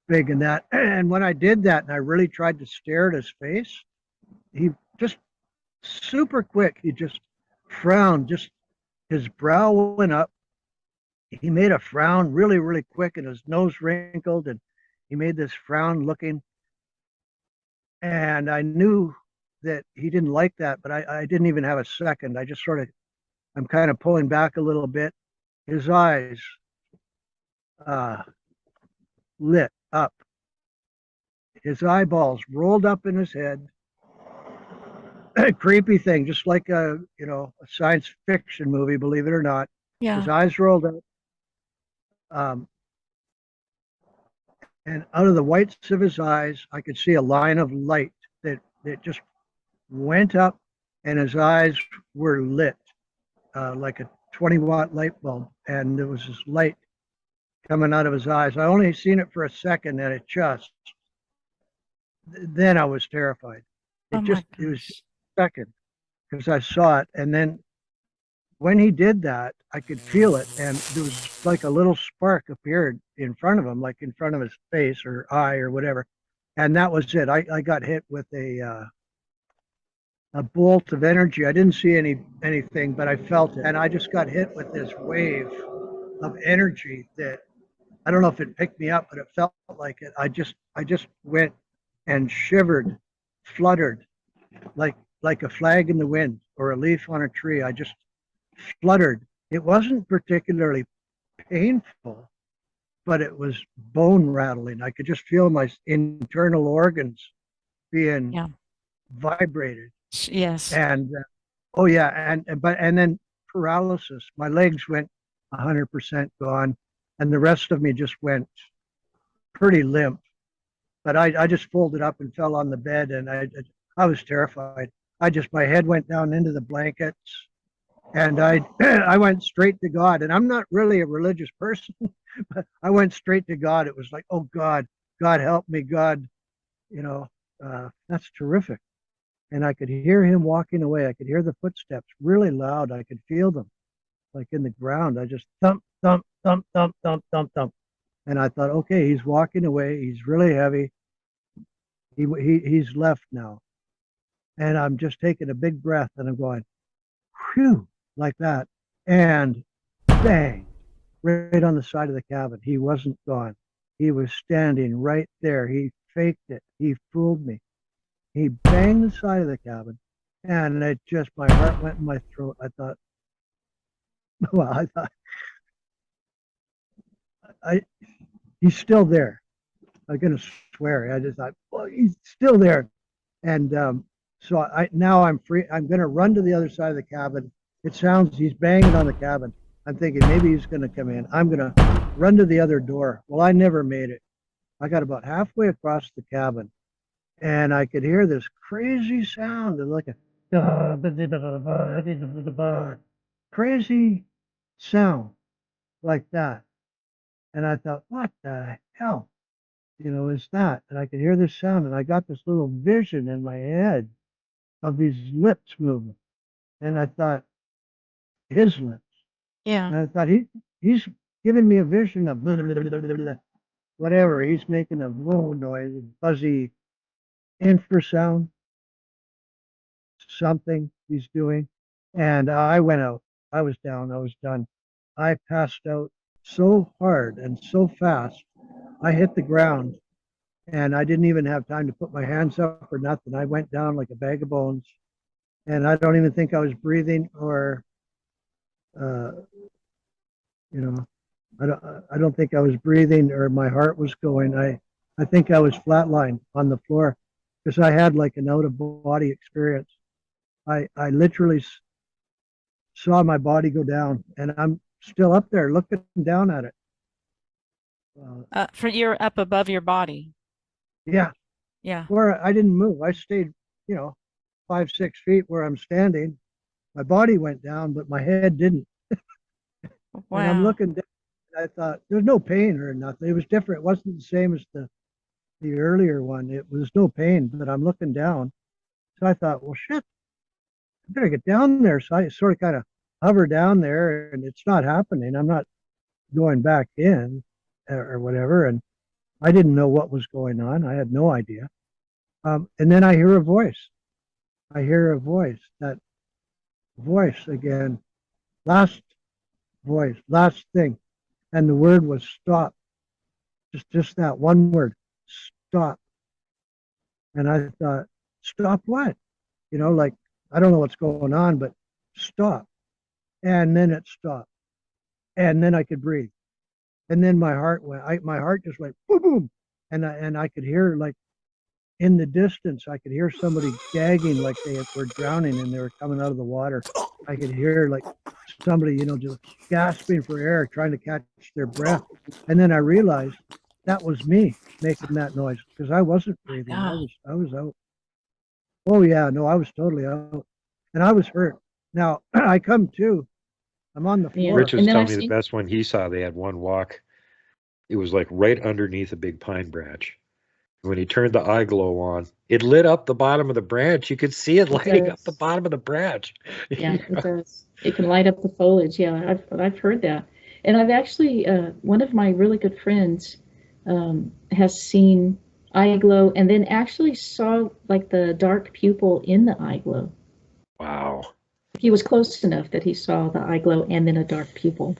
big in that. And when I did that and I really tried to stare at his face, he just super quick, he just frowned, just his brow went up. He made a frown really, really quick and his nose wrinkled and he made this frown looking. And I knew that he didn't like that, but I didn't even have a second. I just I'm kind of pulling back a little bit. His eyes lit up. His eyeballs rolled up in his head. Creepy thing, just like a science fiction movie, believe it or not. Yeah. His eyes rolled up, and out of the whites of his eyes, I could see a line of light that just went up, and his eyes were lit like a 20-watt light bulb, and there was this light coming out of his eyes. I only seen it for a second, and then I was terrified. Oh my It was gosh. just a second because I saw it, and then when he did that, I could feel it, and there was like a little spark appeared in front of him, like in front of his face or eye or whatever, and that was it. I got hit with a bolt of energy. I didn't see anything, but I felt it, and I just got hit with this wave of energy that I don't know if it picked me up, but it felt like it. I just went and shivered, fluttered, like a flag in the wind or a leaf on a tree. I just fluttered. It wasn't particularly painful, but it was bone rattling. I could just feel my internal organs being Yeah. vibrated. Yes. And oh yeah, and then paralysis. My legs went 100% gone, and the rest of me just went pretty limp. But I just folded up and fell on the bed, and I was terrified. My head went down into the blankets, and I went straight to God. And I'm not really a religious person, but I went straight to God. It was like, oh God, God help me, God, you know, that's terrific. And I could hear him walking away. I could hear the footsteps really loud. I could feel them like in the ground. I just thump, thump, thump, thump, thump, thump, thump. And I thought, okay, he's walking away. He's really heavy. He's left now. And I'm just taking a big breath and I'm going, whew, like that. And bang, right on the side of the cabin. He wasn't gone. He was standing right there. He faked it. He fooled me. He banged the side of the cabin, and it just, my heart went in my throat. I thought, well, he's still there. I'm gonna swear. I just thought, well, he's still there. And so now I'm free. I'm gonna run to the other side of the cabin. It sounds, he's banging on the cabin. I'm thinking maybe he's gonna come in. I'm gonna run to the other door. Well, I never made it. I got about halfway across the cabin, and I could hear this crazy sound, like a crazy sound like that. And I thought, what the hell, is that? And I could hear this sound, and I got this little vision in my head of these lips moving. And I thought, his lips. Yeah. And I thought, he's giving me a vision of whatever. He's making a low noise, fuzzy infrasound, something he's doing. And I went out. I was down. I was done. I passed out so hard and so fast. I hit the ground, and I didn't even have time to put my hands up or nothing. I went down like a bag of bones, and I don't even think I was breathing, or, I don't think I was breathing, or my heart was going. I think I was flatlined on the floor, because I had like an out of body experience. I literally saw my body go down, and I'm still up there looking down at it. For you're up above your body. Yeah. Yeah. Where I didn't move. I stayed, 5-6 feet where I'm standing. My body went down, but my head didn't. Wow. And I'm looking down. I thought, there's no pain or nothing. It was different. It wasn't the same as the earlier one. It was no pain, but I'm looking down. So I thought, well, shit, I better get down there. So I sort of kind of hover down there, and it's not happening. I'm not going back in or whatever. And I didn't know what was going on. I had no idea. And then I hear a voice. I hear a voice. That voice again. Last voice. Last thing. And the word was stop. Just that one word. Stop. And I thought, stop what? Like, I don't know what's going on, but stop. And then it stopped. And then I could breathe. And then my heart just went boom, boom. And I could hear, like, in the distance, I could hear somebody gagging like they were drowning and they were coming out of the water. I could hear like somebody, just gasping for air, trying to catch their breath. And then I realized that was me making that noise, because I wasn't breathing. I was out. Oh yeah, no, I was totally out. And I was hurt. Now I come to, I'm on the floor. Rich was telling me the best one he saw, they had one walk. It was like right underneath a big pine branch. When he turned the eye glow on, it lit up the bottom of the branch. You could see it lighting up the bottom of the branch. Yeah, it does. It can light up the foliage. Yeah, I've heard that. And I've actually, one of my really good friends has seen eye glow, and then actually saw like the dark pupil in the eye glow. Wow. He was close enough that he saw the eye glow and then a dark pupil.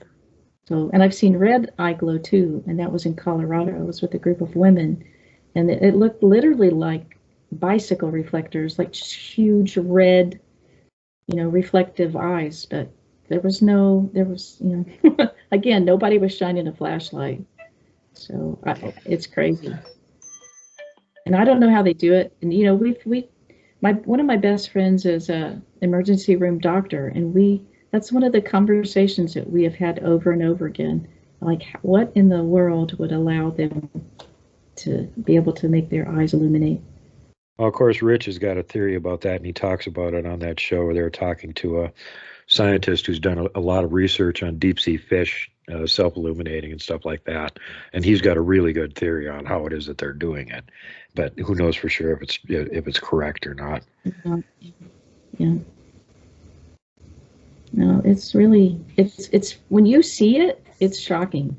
So, and I've seen red eye glow too, and that was in Colorado. I was with a group of women, and it looked literally like bicycle reflectors, like huge red, reflective eyes. But there was, again, nobody was shining a flashlight. So it's crazy. And I don't know how they do it. And you know, one of my best friends is a emergency room doctor, and that's one of the conversations that we have had over and over again. Like, what in the world would allow them to be able to make their eyes illuminate? Well, of course, Rich has got a theory about that, and he talks about it on that show where they were talking to a scientist who's done a lot of research on deep sea fish self-illuminating and stuff like that, and he's got a really good theory on how it is that they're doing it. But who knows for sure if it's correct or not? Yeah. No, it's really it's when you see it, it's shocking.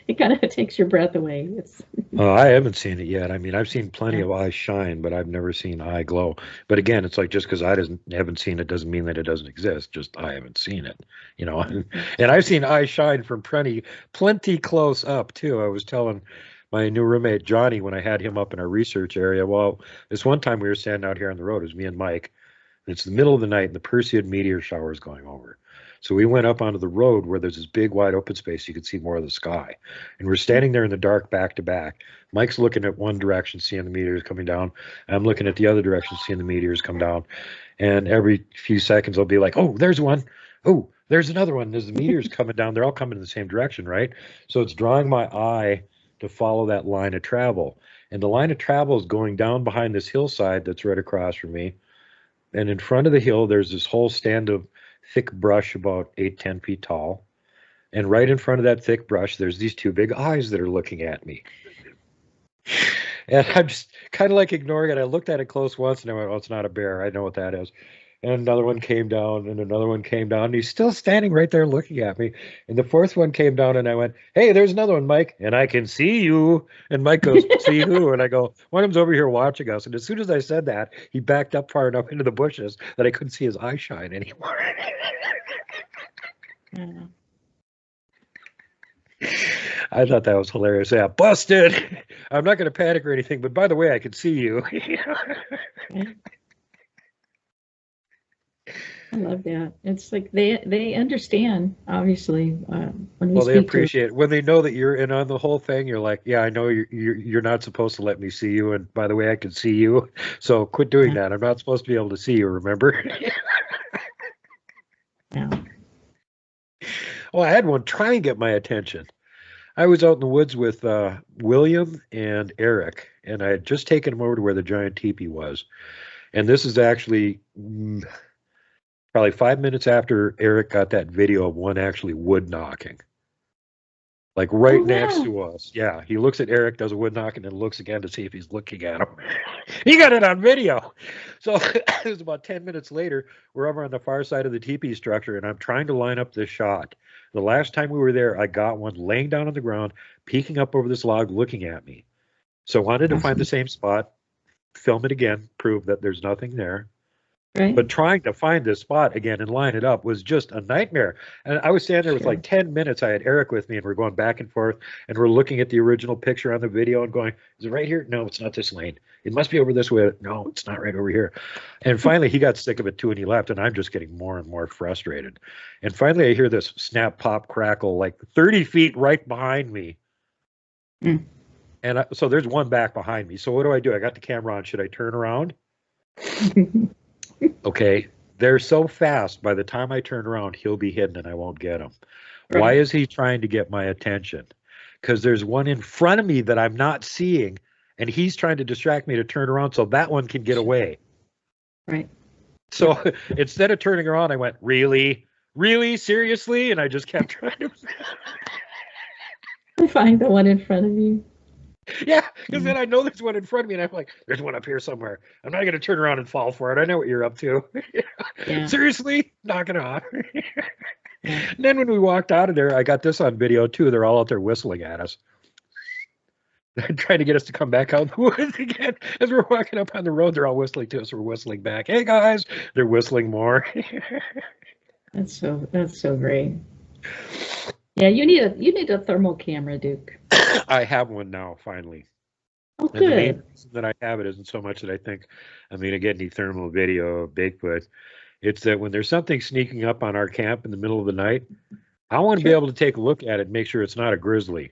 It kind of takes your breath away. I haven't seen it yet. I mean, I've seen plenty of eye shine, but I've never seen eye glow. But again, it's like just because I haven't seen it doesn't mean that it doesn't exist. Just I haven't seen it, you know. And I've seen eye shine from plenty close up too. I was telling my new roommate Johnny when I had him up in our research area. Well, this one time we were standing out here on the road. It was me and Mike. And it's the middle of the night, and the Perseid meteor shower is going over. So we went up onto the road where there's this big wide open space. You could see more of the sky. And we're standing there in the dark back to back. Mike's looking at one direction, seeing the meteors coming down. I'm looking at the other direction, seeing the meteors come down. And every few seconds I'll be like, oh, there's one. Oh, there's another one. There's the meteors coming down. They're all coming in the same direction, right? So it's drawing my eye to follow that line of travel. And the line of travel is going down behind this hillside that's right across from me. And in front of the hill, there's this whole stand of thick brush about 8-10 feet tall. And right in front of that thick brush, there's these two big eyes that are looking at me. And I'm just kind of like ignoring it. I looked at it close once and I went, oh, it's not a bear. I know what that is. And another one came down and another one came down. And he's still standing right there looking at me. And the fourth one came down and I went, hey, there's another one, Mike. And I can see you. And Mike goes, see who? And I go, one of them's over here watching us. And as soon as I said that, he backed up far enough into the bushes that I couldn't see his eye shine anymore. Yeah. I thought that was hilarious. Yeah, busted. I'm not going to panic or anything, but by the way, I can see you. I love that. It's like they understand, obviously, when we Well, they speak appreciate it. When they know that you're in on the whole thing, you're like, yeah, I know you're not supposed to let me see you, and by the way, I can see you, so quit doing that. I'm not supposed to be able to see you, remember? Yeah. Well, I had one try and get my attention. I was out in the woods with William and Eric, and I had just taken them over to where the giant teepee was. And this is actually probably 5 minutes after Eric got that video of one actually wood knocking. Like right next to us. Yeah, he looks at Eric, does a wood knock, and then looks again to see if he's looking at him. He got it on video. So it was about 10 minutes later. We're over on the far side of the teepee structure, and I'm trying to line up this shot. The last time we were there, I got one laying down on the ground, peeking up over this log, looking at me. So I wanted to find the same spot, film it again, prove that there's nothing there. Right. But trying to find this spot again and line it up was just a nightmare. And I was standing there with like 10 minutes. I had Eric with me, and we're going back and forth, and we're looking at the original picture on the video and going, is it right here? No, it's not this lane. It must be over this way. No, it's not right over here. And finally, he got sick of it too, and he left, and I'm just getting more and more frustrated. And finally, I hear this snap, pop, crackle, like 30 feet right behind me. Mm. And so there's one back behind me. So what do? I got the camera on. Should I turn around? Okay, they're so fast, by the time I turn around, he'll be hidden and I won't get him. Right. Why is he trying to get my attention? Because there's one in front of me that I'm not seeing, and he's trying to distract me to turn around so that one can get away. Right. So instead of turning around, I went, really? Really? Seriously? And I just kept trying to find the one in front of you. Yeah, because then I know there's one in front of me, and I'm like, there's one up here somewhere. I'm not going to turn around and fall for it. I know what you're up to. Yeah. Seriously? Knock it off. And then when we walked out of there, I got this on video, too. They're all out there whistling at us. They're trying to get us to come back out in the woods again. As we're walking up on the road, they're all whistling to us. We're whistling back. Hey, guys. They're whistling more. That's so great. Yeah, you need a thermal camera, Duke. I have one now, finally. Oh, good. And the main reason that I have it isn't so much that I think I'm going to get any thermal video of Bigfoot. It's that when there's something sneaking up on our camp in the middle of the night, I want to be able to take a look at it and make sure it's not a grizzly.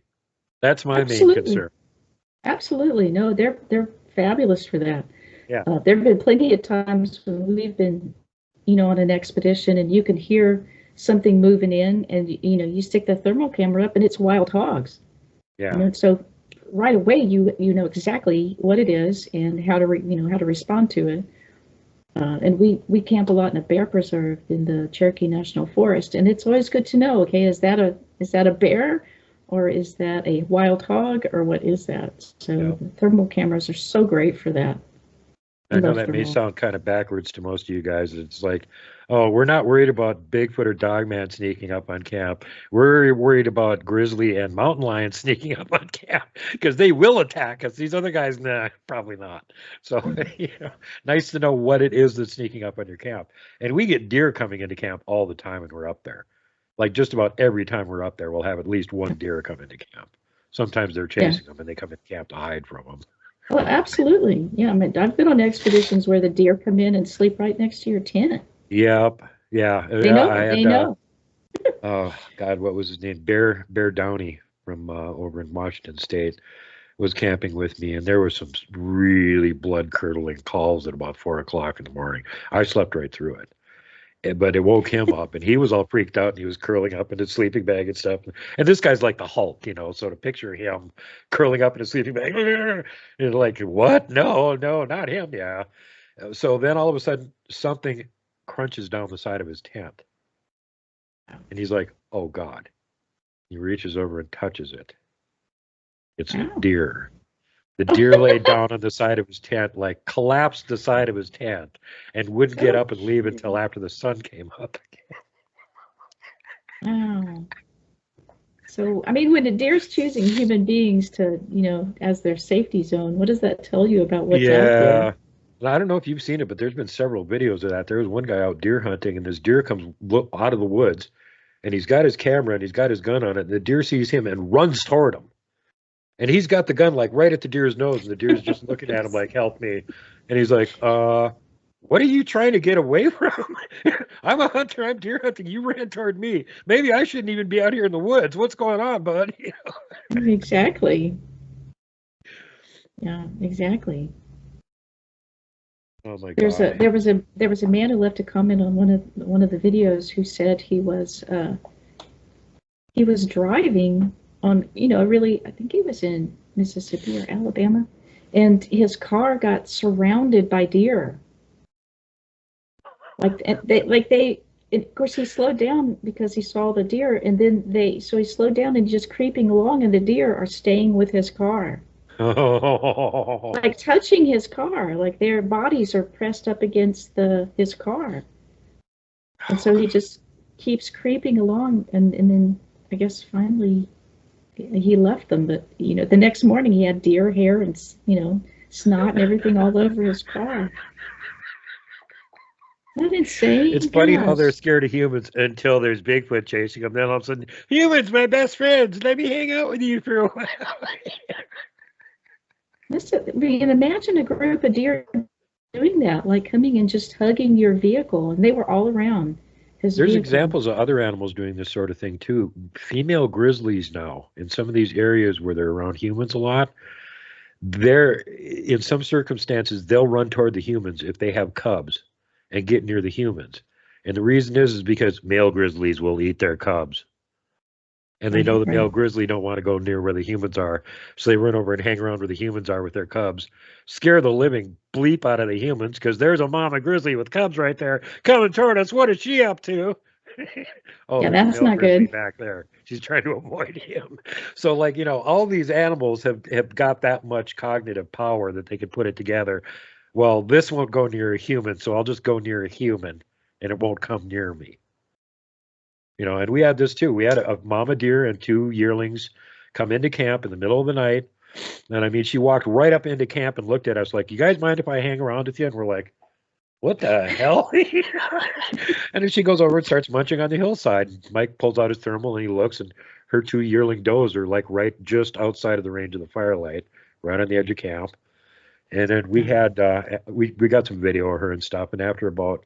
That's my main Absolutely. concern. Absolutely. No, they're fabulous for that. Yeah. There have been plenty of times when we've been, on an expedition and you can hear something moving in and, you stick the thermal camera up and it's wild hogs. Yeah. So right away you know exactly what it is and how to how to respond to it. And we camp a lot in a bear preserve in the Cherokee National Forest, and it's always good to know. Okay, is that a bear, or is that a wild hog, or what is that? So Yeah. the thermal cameras are so great for that. I know love that may thermal. sound kind of backwards to most of you guys. It's like, oh, we're not worried about Bigfoot or Dogman sneaking up on camp. We're worried about grizzly and mountain lion sneaking up on camp because they will attack us. These other guys, nah, probably not. So, nice to know what it is that's sneaking up on your camp. And we get deer coming into camp all the time when we're up there. Like just about every time we're up there, we'll have at least one deer come into camp. Sometimes they're Yeah. chasing them and they come in camp to hide from them. Oh, absolutely. Yeah, I mean, I've been on expeditions where the deer come in and sleep right next to your tent. Yep. Yeah. They Yeah. know. I They had know. oh God, what was his name? Bear Downey from over in Washington State was camping with me, and there was some really blood curdling calls at about 4 o'clock in the morning. I slept right through it. But it woke him up, and he was all freaked out, and he was curling up in his sleeping bag and stuff. And this guy's like the Hulk, so to picture him curling up in his sleeping bag, and like, what? No, not him. Yeah. So then all of a sudden, something crunches down the side of his tent. And he's like, oh God. He reaches over and touches it. It's a Wow. deer. The deer laid down on the side of his tent, like collapsed the side of his tent, and wouldn't get up and leave until after the sun came up. Wow. So, I mean, when a deer's choosing human beings to, as their safety zone, what does that tell you about what's out there? Yeah. And I don't know if you've seen it, but there's been several videos of that. There was one guy out deer hunting, and this deer comes out of the woods, and he's got his camera and he's got his gun on it. And the deer sees him and runs toward him. And he's got the gun like right at the deer's nose, and the deer's just looking at him like, help me. And he's like, what are you trying to get away from? I'm a hunter, I'm deer hunting. You ran toward me. Maybe I shouldn't even be out here in the woods. What's going on, bud? Exactly. Yeah, exactly. Oh my God. There was a man who left a comment on one of the videos who said he was driving on, I think he was in Mississippi or Alabama, and his car got surrounded by deer. Of course, he slowed down because he saw the deer, and then so he slowed down and just creeping along, and the deer are staying with his car, like touching his car, like their bodies are pressed up against his car, and so he just keeps creeping along, and then I guess finally he left them. But the next morning he had deer hair and snot and everything all over his car. Isn't that insane? It's funny how Gosh. they're scared of humans until there's Bigfoot chasing them. Then all of a sudden, humans, my best friends, let me hang out with you for a while. And imagine a group of deer doing that, like coming and just hugging your vehicle, and they were all around his There's vehicle. examples of other animals doing this sort of thing too. Female grizzlies now, in some of these areas where they're around humans a lot, in some circumstances, they'll run toward the humans if they have cubs and get near the humans. And the reason is because male grizzlies will eat their cubs. And they know the male grizzly don't want to go near where the humans are. So they run over and hang around where the humans are with their cubs, scare the living bleep out of the humans because there's a mama grizzly with cubs right there coming toward us. What is she up to? Oh, Yeah, there's a that's male not grizzly good. back there. She's trying to avoid him. So all these animals have got that much cognitive power that they can put it together. Well, this won't go near a human, so I'll just go near a human and it won't come near me. And we had this too. We had a mama deer and 2 yearlings come into camp in the middle of the night. And I mean, she walked right up into camp and looked at us like, you guys mind if I hang around with you? And we're like, what the hell? And then she goes over and starts munching on the hillside. Mike pulls out his thermal and he looks, and her 2 yearling does are like right just outside of the range of the firelight, right on the edge of camp. And then we had, we got some video of her and stuff. And after about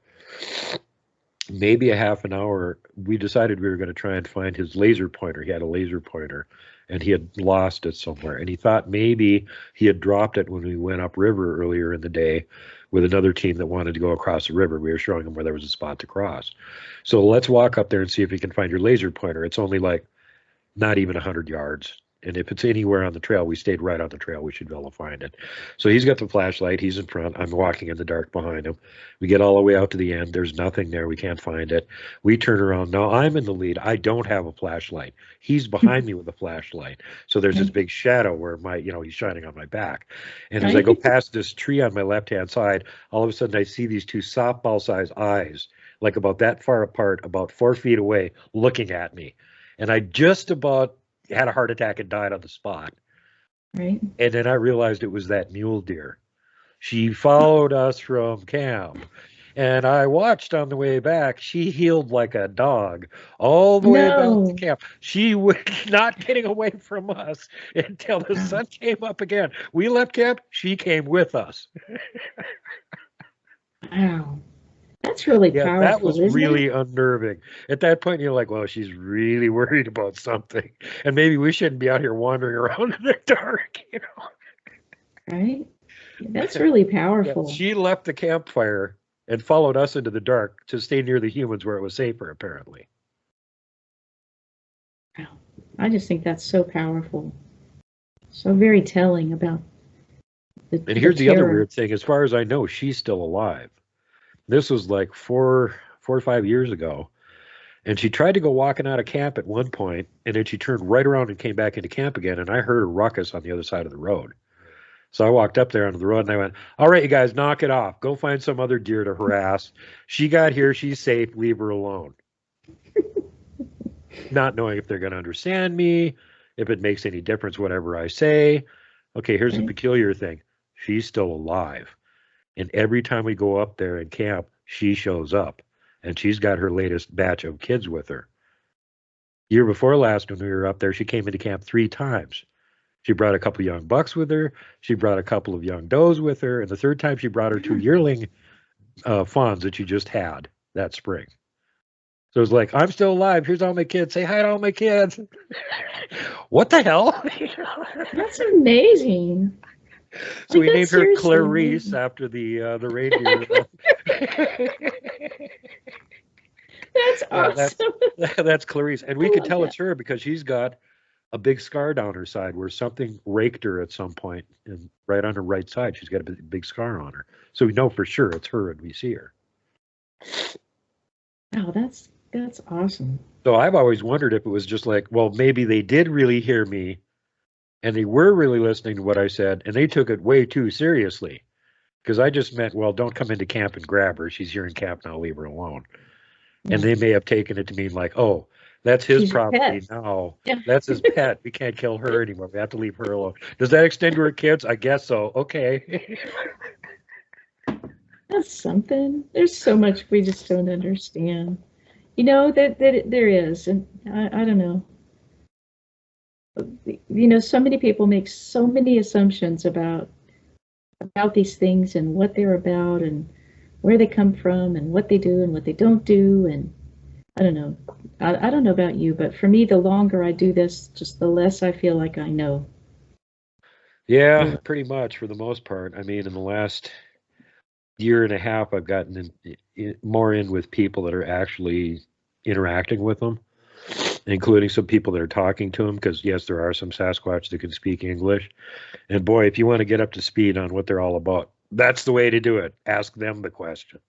maybe a half an hour, we decided we were going to try and find his laser pointer. He had a laser pointer. and he had lost it somewhere. And he thought maybe he had dropped it when we went upriver earlier in the day with another team that wanted to go across the river. We were showing him where there was a spot to cross. So let's walk up there and see if we can find your laser pointer. It's only like not even 100 yards. And if it's anywhere on the trail, we stayed right on the trail. We should be able to find it. So he's got the flashlight. He's in front. I'm walking in the dark behind him. We get all the way out to the end. There's nothing there. We can't find it. We turn around. Now I'm in the lead. I don't have a flashlight. He's behind me with a flashlight. So there's this big shadow where he's shining on my back. And as I go past this tree on my left-hand side, all of a sudden I see these two softball-sized eyes, like about that far apart, about 4 feet away, looking at me. And I just about had a heart attack and died on the spot. Right. And then I realized it was that mule deer. She followed us from camp. And I watched on the way back. She heeled like a dog all the way back to camp. She was not getting away from us until the sun came up again. We left camp. She came with us. Wow. That's really powerful. That was isn't really it? unnerving. At that point, you're like, well, she's really worried about something. And maybe we shouldn't be out here wandering around in the dark, Right? That's really powerful. Yeah, she left the campfire and followed us into the dark to stay near the humans where it was safer, apparently. Wow. I just think that's so powerful. So very telling about And here's the other terror. weird thing. As far as I know, she's still alive. This was like four or 5 years ago. And she tried to go walking out of camp at one point, and then she turned right around and came back into camp again, and I heard a ruckus on the other side of the road. So I walked up there onto the road, and I went, all right, you guys, knock it off. Go find some other deer to harass. She got here. She's safe. Leave her alone. Not knowing if they're going to understand me, if it makes any difference, whatever I say. Okay, here's the peculiar thing. She's still alive. And every time we go up there in camp, she shows up. And she's got her latest batch of kids with her. Year before last, when we were up there, she came into camp 3 times. She brought a couple young bucks with her. She brought a couple of young does with her. And the 3rd time, she brought her 2 yearling fawns that she just had that spring. So it's like, I'm still alive. Here's all my kids. Say hi to all my kids. What the hell? That's amazing. So we Like, named that's her seriously Clarice amazing. after the reindeer. That's Yeah, awesome. that's Clarice. And we I could love tell that. it's her because she's got a big scar down her side where something raked her at some point, and right on her right side, she's got a big scar on her. So we know for sure it's her and we see her. Oh, that's awesome. So I've always wondered if it was just like, well, maybe they did really hear me and they were really listening to what I said and they took it way too seriously. Because I just meant, well, don't come into camp and grab her. She's here in camp now, leave her alone. And they may have taken it to mean like, oh, that's his She's your property pet. now. Yeah. That's his pet. We can't kill her anymore. We have to leave her alone. Does that extend to her kids? I guess so. Okay. That's something. There's so much we just don't understand. You know, that there is, and I don't know. You know, so many people make so many assumptions about these things and what they're about and where they come from and what they do and what they don't do. And I don't know. I don't know about you, but for me, the longer I do this, just the less I feel like I know. Yeah, pretty much for the most part. I mean, in the last year and a half, I've gotten more in with people that are actually interacting with them, including some people that are talking to them, because yes, there are some Sasquatch that can speak English. And boy, if you want to get up to speed on what they're all about, that's the way to do it. Ask them the question.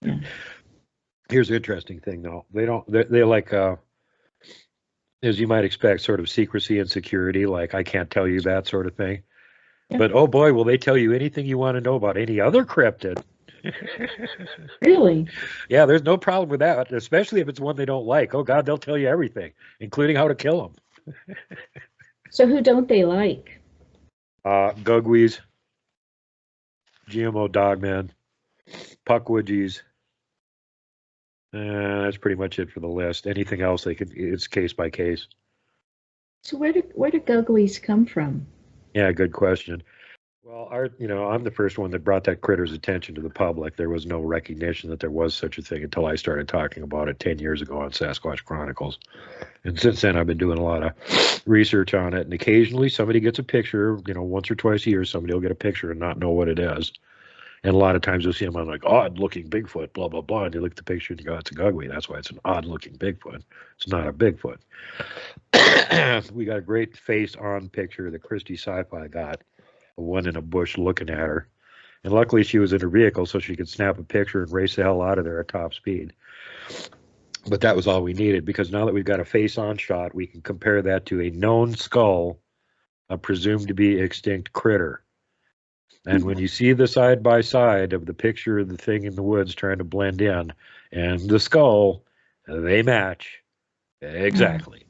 Yeah. Here's the interesting thing, though. They like, as you might expect, sort of secrecy and security, like I can't tell you that sort of thing. Yeah. But oh boy, will they tell you anything you want to know about any other cryptid? Really? Yeah, there's no problem with that, especially if it's one they don't like. Oh God, they'll tell you everything, including how to kill them. So who don't they like? Gugwies, GMO Dogman, Puckwudgies. That's pretty much it for the list. Anything else it's case by case. So where do gugglies come from? Yeah, good question. Well, I'm the first one that brought that critter's attention to the public. There was no recognition that there was such a thing until I started talking about it 10 years ago on Sasquatch Chronicles. And since then, I've been doing a lot of research on it. And occasionally somebody gets a picture, once or twice a year, somebody will get a picture and not know what it is. And a lot of times you'll see them on like odd looking Bigfoot, blah, blah, blah. And you look at the picture and you go, it's a Gugwe. That's why it's an odd looking Bigfoot. It's not a Bigfoot. We got a great face on picture that Christy Sci-Fi got, one in a bush looking at her. And luckily she was in her vehicle so she could snap a picture and race the hell out of there at top speed. But that was all we needed, because now that we've got a face-on shot, we can compare that to a known skull, a presumed to be extinct critter. And when you see the side-by-side of the picture of the thing in the woods trying to blend in and the skull, they match exactly.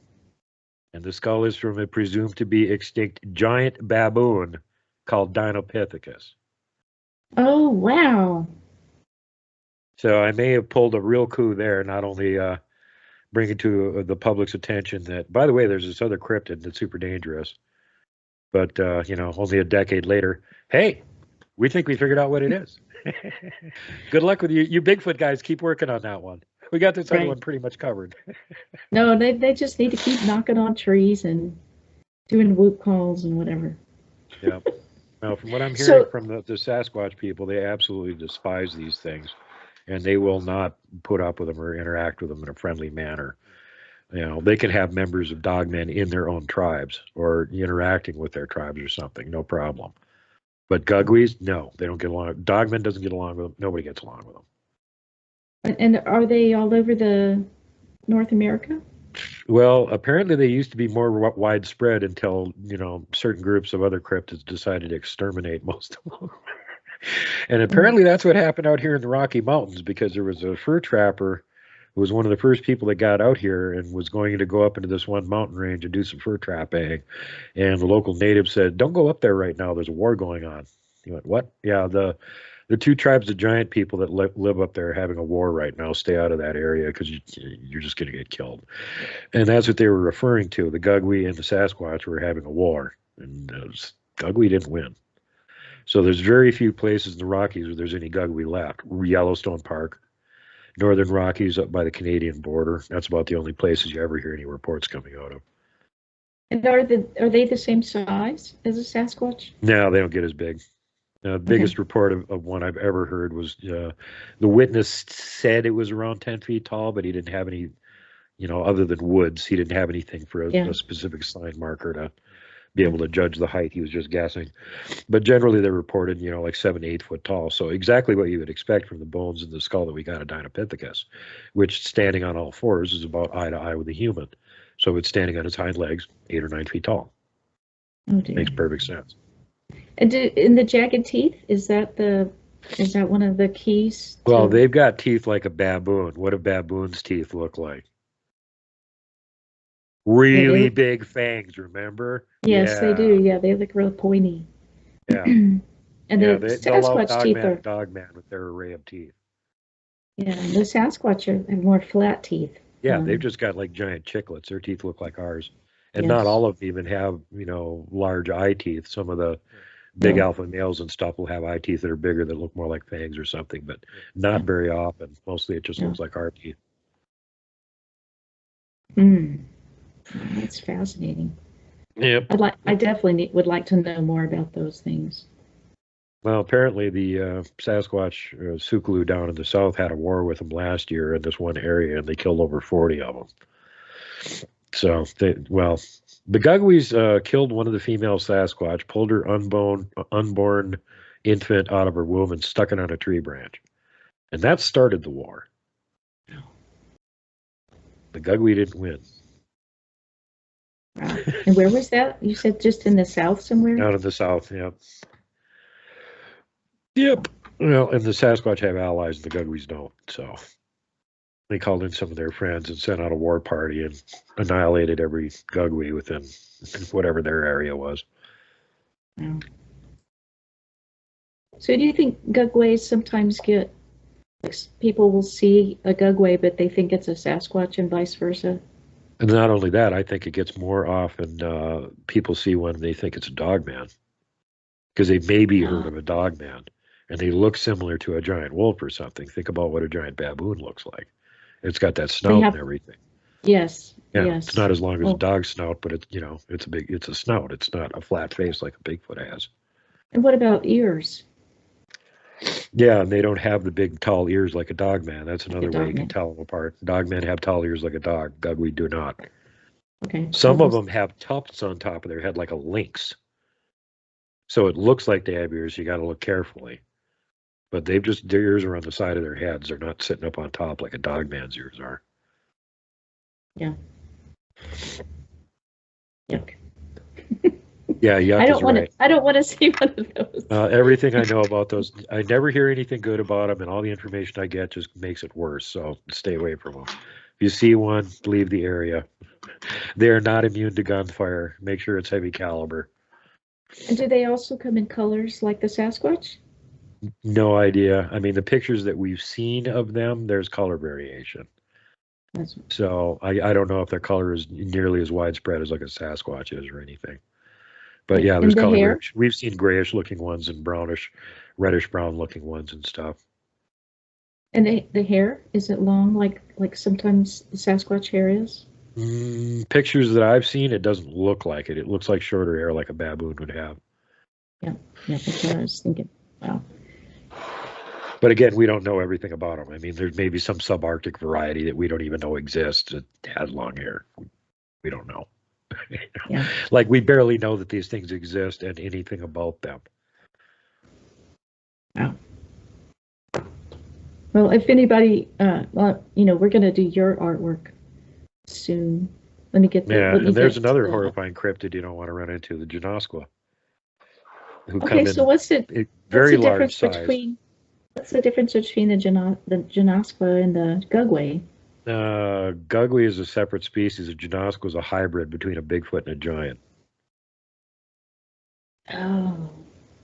And the skull is from a presumed to be extinct giant baboon called Dinopithecus. Oh, wow. So I may have pulled a real coup there, not only bringing to the public's attention that, by the way, there's this other cryptid that's super dangerous. But, only a decade later, hey, we think we figured out what it is. Good luck with you. You Bigfoot guys, keep working on that one. We got this other one pretty much covered. No, they just need to keep knocking on trees and doing whoop calls and whatever. Yeah. Now, from what I'm hearing from the Sasquatch people, they absolutely despise these things, and they will not put up with them or interact with them in a friendly manner. They can have members of Dogmen in their own tribes or interacting with their tribes or something, no problem. But Gugwes, no, they don't get along. Dogmen doesn't get along with them. Nobody gets along with them. And are they all over the North America? Well, apparently they used to be more widespread until, certain groups of other cryptids decided to exterminate most of them. And apparently that's what happened out here in the Rocky Mountains, because there was a fur trapper who was one of the first people that got out here and was going to go up into this one mountain range and do some fur trapping. And the local natives said, don't go up there right now. There's a war going on. He went, what? Yeah, the two tribes of giant people that live up there are having a war right now. Stay out of that area because you're just going to get killed. And that's what they were referring to. The Gugwe and the Sasquatch were having a war, and Gugwe didn't win. So there's very few places in the Rockies where there's any Gugwe left. Yellowstone Park, Northern Rockies up by the Canadian border. That's about the only places you ever hear any reports coming out of. And are they the same size as a Sasquatch? No, they don't get as big. The biggest report of one I've ever heard was the witness said it was around 10 feet tall, but he didn't have any, other than woods, he didn't have anything for a specific sign marker to be able to judge the height. He was just guessing. But generally they're reported, like 7 to 8 foot tall. So exactly what you would expect from the bones in the skull that we got of Dinopithecus, which standing on all fours is about eye to eye with a human. So it's standing on its hind legs, 8 or 9 feet tall. Oh, dear. Makes perfect sense. And in the jagged teeth, is that one of the keys? Well, they've got teeth like a baboon. What do baboons' teeth look like? Really big fangs, remember? Yes, they do. Yeah, they look real pointy. Yeah. And the Sasquatch teeth are Dogman with their array of teeth. Yeah, the Sasquatch have more flat teeth. Yeah, they've just got like giant chiclets. Their teeth look like ours. And not all of them even have, large eye teeth. Some of the big alpha males and stuff will have eye teeth that are bigger that look more like fangs or something, but not very often. Mostly it just looks like our teeth. That's fascinating. Yep. I definitely would like to know more about those things. Well, apparently the Sasquatch Sukulu down in the south had a war with them last year in this one area, and they killed over 40 of them. So, the Gugwes killed one of the female Sasquatch, pulled her unborn infant out of her womb and stuck it on a tree branch. And that started the war. The Gugwe didn't win. Wow. And where was that? You said just in the south somewhere? Out in the south, yep. Yep. Well, and the Sasquatch have allies, and the Gugwes don't, so they called in some of their friends and sent out a war party and annihilated every Gugwe within whatever their area was. Wow. So do you think Gugwes sometimes get, like, people will see a Gugwe, but they think it's a Sasquatch and vice versa? And not only that, I think it gets more often people see one and they think it's a Dogman. because they maybe heard of a dogman, and they look similar to a giant wolf or something. Think about what a giant baboon looks like. It's got that snout and everything. Yes. Yeah, Yes. it's not as long as a dog's snout, but it's a snout. It's not a flat face like a Bigfoot has. And what about ears? Yeah, and they don't have the big tall ears like a dogman. That's another way you can dogman. tell them apart. Dogmen have tall ears like a dog. Gugwe do not. Okay. Some of them have tufts on top of their head like a lynx. So it looks like they have ears. You got to look carefully. But their ears are on the side of their heads. They're not sitting up on top like a dogman's ears are. Yeah. Yuck. Yeah, yuck I don't is want right. to. I don't want to see one of those. Everything I know about those, I never hear anything good about them, and all the information I get just makes it worse. So stay away from them. If you see one, leave the area. They are not immune to gunfire. Make sure it's heavy caliber. And do they also come in colors like the Sasquatch? No idea. I mean, the pictures that we've seen of them, there's color variation. So I don't know if their color is nearly as widespread as like a Sasquatch is or anything. But yeah, there's color variation. We've seen grayish looking ones and brownish, reddish brown looking ones and stuff. And the hair, is it long like sometimes the Sasquatch hair is? Pictures that I've seen, it doesn't look like it. It looks like shorter hair like a baboon would have. Yeah, that's what I was thinking. Wow. But again, we don't know everything about them. I mean, there's maybe some subarctic variety that we don't even know exists that has long hair. We don't know. Yeah. Like we barely know that these things exist and anything about them. Wow. Well, if anybody, we're going to do your artwork soon. Let me get the. Yeah, and there's another horrifying cryptid you don't want to run into, the Genasqua. Okay, so what's the large size. What's the difference between the Genasqua and the Gugwe? Gugwe is a separate species. A Genasqua is a hybrid between a Bigfoot and a giant. Oh,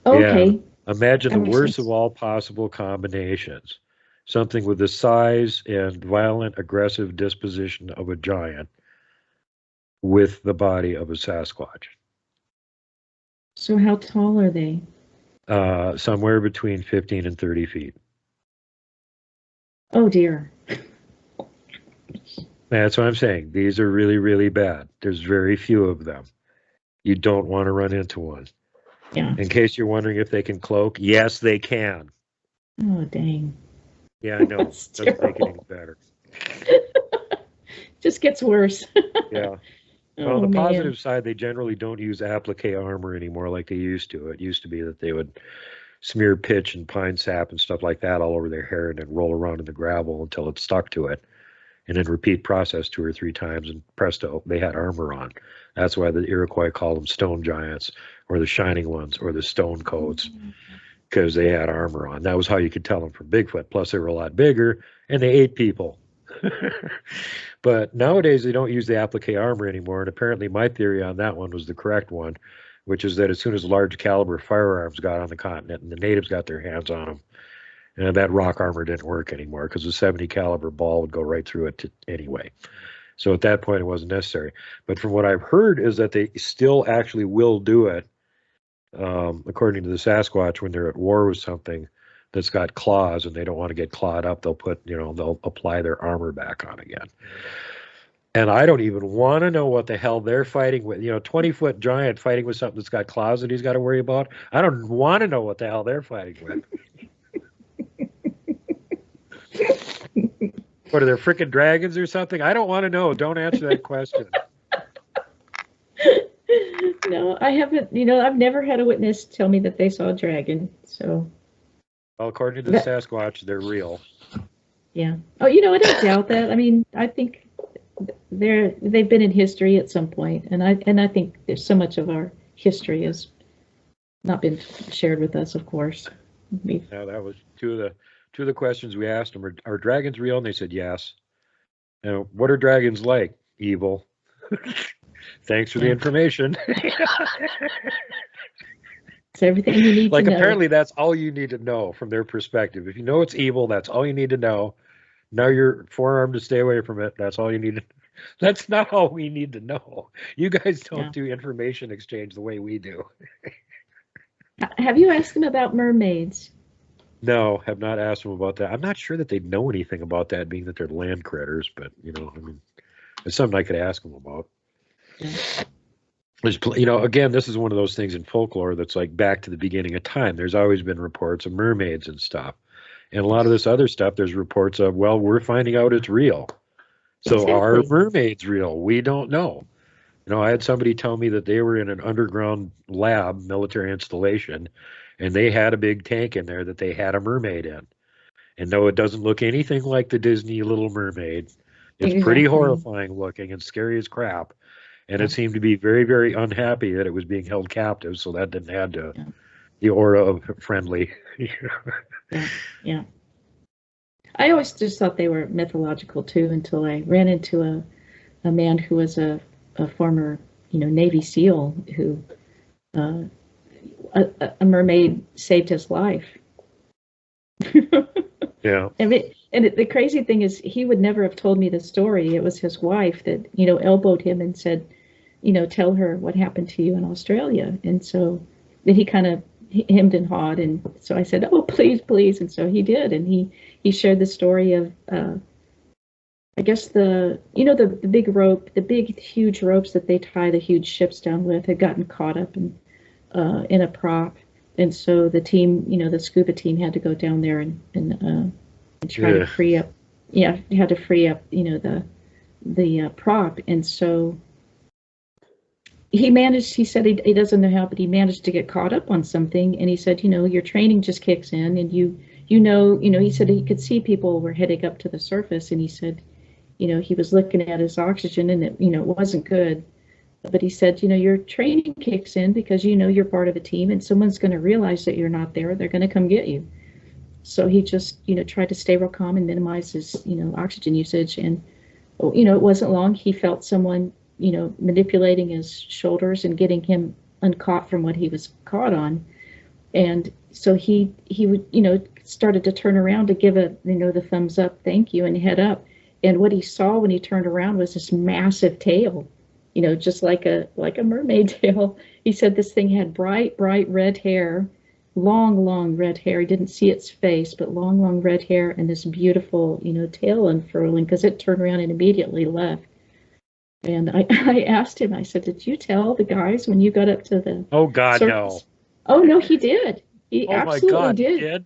okay. Yeah. Imagine the worst of all possible combinations. Something with the size and violent, aggressive disposition of a giant with the body of a Sasquatch. So how tall are they? Somewhere between 15 and 30 feet. Oh, dear. That's what I'm saying. These are really, really bad. There's very few of them. You don't want to run into one. Yeah. In case you're wondering if they can cloak, yes, they can. Oh, dang. Yeah, I know. Doesn't make it any better. Just gets worse. Yeah. Well, on the positive side, they generally don't use applique armor anymore like they used to. It used to be that they would smear pitch and pine sap and stuff like that all over their hair and then roll around in the gravel until it stuck to it. And then repeat process 2 or 3 times, and presto, they had armor on. That's why the Iroquois called them stone giants, or the shining ones, or the stone coats, because they had armor on. That was how you could tell them from Bigfoot. Plus, they were a lot bigger, and they ate people. But nowadays, they don't use the applique armor anymore, and apparently my theory on that one was the correct one, which is that as soon as large caliber firearms got on the continent and the natives got their hands on them, and that rock armor didn't work anymore because the 70 caliber ball would go right through it anyway. So at that point, it wasn't necessary. But from what I've heard is that they still actually will do it, according to the Sasquatch, when they're at war with something that's got claws and they don't want to get clawed up, they'll apply their armor back on again. And I don't even want to know what the hell they're fighting with. 20-foot giant fighting with something that's got claws that he's got to worry about. I don't want to know what the hell they're fighting with. What are they, freaking dragons or something? I don't want to know. Don't answer that question. No, I haven't. I've never had a witness tell me that they saw a dragon. So. Well, according to the Sasquatch, they're real. Yeah. Oh, I don't doubt that. I mean, I think they've been in history at some point, and I think there's so much of our history has not been shared with us, of course. Yeah, that was two of the questions we asked them. Are dragons real? And they said yes. Now, what are dragons like? Evil. Thanks for the information. It's everything you need to know. Apparently that's all you need to know from their perspective. If you know it's evil, that's all you need to know. Now you're forearmed to stay away from it. That's all you need to. That's not all we need to know. You guys don't do information exchange the way we do. Have you asked him about mermaids? No, have not asked them about that. I'm not sure that they know anything about that, being that they're land critters. But I mean, it's something I could ask them about. Yeah. Again, this is one of those things in folklore that's like back to the beginning of time. There's always been reports of mermaids and stuff. And a lot of this other stuff, there's reports of, well, we're finding out it's real. So are Exactly. mermaids real? We don't know. I had somebody tell me that they were in an underground lab, military installation, and they had a big tank in there that they had a mermaid in. And no, it doesn't look anything like the Disney Little Mermaid. It's pretty Exactly. horrifying looking and scary as crap. And it seemed to be very, very unhappy that it was being held captive, so that didn't add to Yeah. the aura of friendly. Yeah. I always just thought they were mythological too until I ran into a man who was a former, Navy SEAL who a mermaid saved his life. Yeah. The crazy thing is, he would never have told me the story. It was his wife that, elbowed him and said, tell her what happened to you in Australia. And so then he kind of hemmed and hawed. And so I said, oh, please, please. And so he did. And he shared the story of, I guess the big rope, the big, huge ropes that they tie the huge ships down with had gotten caught up in a prop. And so the team, the scuba team had to go down there and try to free up. Yeah, had to free up, the prop. And so he said he doesn't know how, but he managed to get caught up on something. And he said, your training just kicks in and he said he could see people were heading up to the surface. And he said, he was looking at his oxygen and it wasn't good. But he said, your training kicks in because you're part of a team and someone's going to realize that you're not there. They're going to come get you. So he just, tried to stay real calm and minimize his, oxygen usage. And, it wasn't long. He felt someone, manipulating his shoulders and getting him uncaught from what he was caught on. And so he would, started to turn around to give the thumbs up, thank you, and head up. And what he saw when he turned around was this massive tail, just like a mermaid tail. He said this thing had bright red hair, long red hair. He didn't see its face, but long red hair and this beautiful, tail unfurling because it turned around and immediately left. And I asked him, I said, did you tell the guys when you got up to the Oh, God, surface? no. Oh, no, he did. He Oh, my absolutely God, did.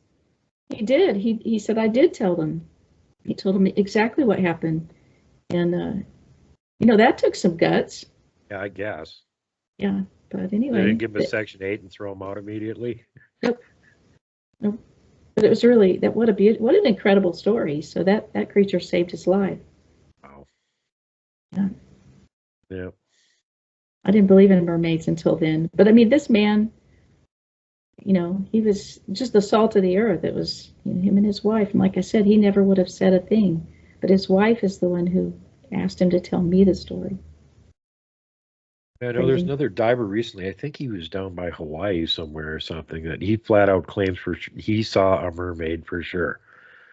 He did. He said, I did tell them. He told them exactly what happened. And, that took some guts. Yeah, I guess. Yeah, but They anyway. didn't give him a Section 8 and throw him out immediately. Nope. But it was really, what an incredible story. So that creature saved his life. Wow. Yeah. Yeah. I didn't believe in mermaids until then. But I mean, this man, he was just the salt of the earth. It was him and his wife. And like I said, he never would have said a thing. But his wife is the one who asked him to tell me the story. I know there's another diver recently. I think he was down by Hawaii somewhere or something that he flat out claims he saw a mermaid for sure.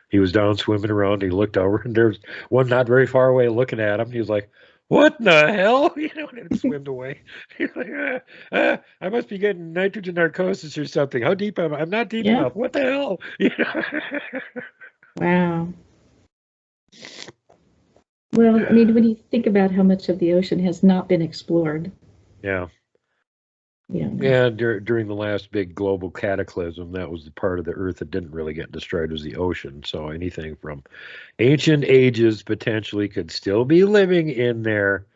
He was down swimming around. He looked over and there's one not very far away looking at him. He was like, what in the hell? And it swam away. He's like, I must be getting nitrogen narcosis or something. How deep am I? I'm not deep enough. What the hell? Wow. Well, I mean, when you think about how much of the ocean has not been explored. Yeah. Yeah. Yeah, during the last big global cataclysm, that was the part of the Earth that didn't really get destroyed was the ocean. So anything from ancient ages potentially could still be living in there.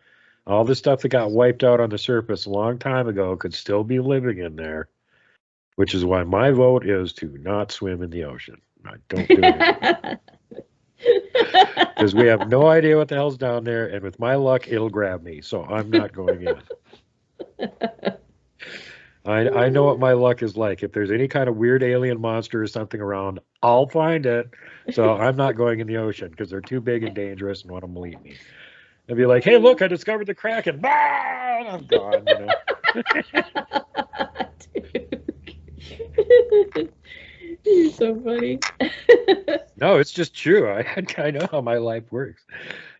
All the stuff that got wiped out on the surface a long time ago could still be living in there, which is why my vote is to not swim in the ocean. I don't do it. Because we have no idea what the hell's down there, and with my luck, it'll grab me. So I'm not going in. I know what my luck is like. If there's any kind of weird alien monster or something around, I'll find it. So I'm not going in the ocean because they're too big and dangerous, and one of them will eat me. I'd be like, hey, look, I discovered the Kraken. Bah! And I'm gone, You're so funny. No, it's just true. I know how my life works.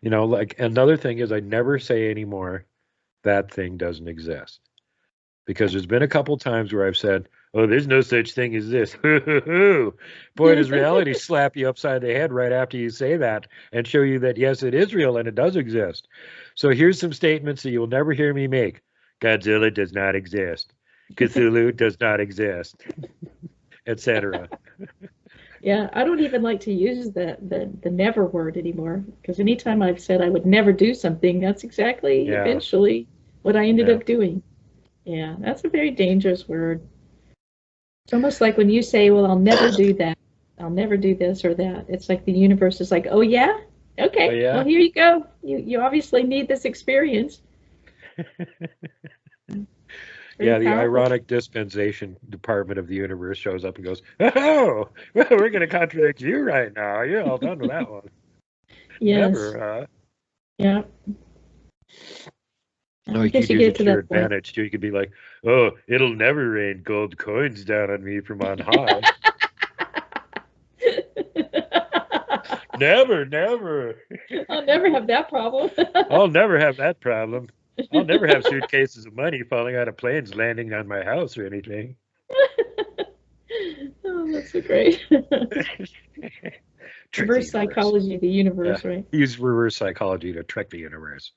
Like another thing is I never say anymore that thing doesn't exist. Because there's been a couple times where I've said, Oh, there's no such thing as this. Boy, does reality slap you upside the head right after you say that and show you that, yes, it is real and it does exist. So here's some statements that you'll never hear me make. Godzilla does not exist. Cthulhu does not exist, etc. Yeah, I don't even like to use the never word anymore, because anytime I've said I would never do something, that's exactly Yeah. eventually what I ended Yeah. up doing. Yeah, that's a very dangerous word. It's almost like when you say, well, I'll never do that. I'll never do this or that. It's like the universe is like, oh yeah? Okay, Oh, yeah? well, here you go. You obviously need this experience. Very Yeah, the powerful. ironic dispensation department of the universe shows up and goes, oh, well, we're going to contradict you right now. You're all done with that one. Yes. Never, huh? Yeah. No, I you guess could you use get it to to your that point. advantage, too. You could be like, oh, it'll never rain gold coins down on me from on high. Never, never. I'll never have that problem. I'll never have that problem. I'll never have suitcases of money falling out of planes landing on my house or anything. Oh, that's so great. Trick Reverse the universe. psychology of the universe, Yeah. right? Use reverse psychology to trick the universe.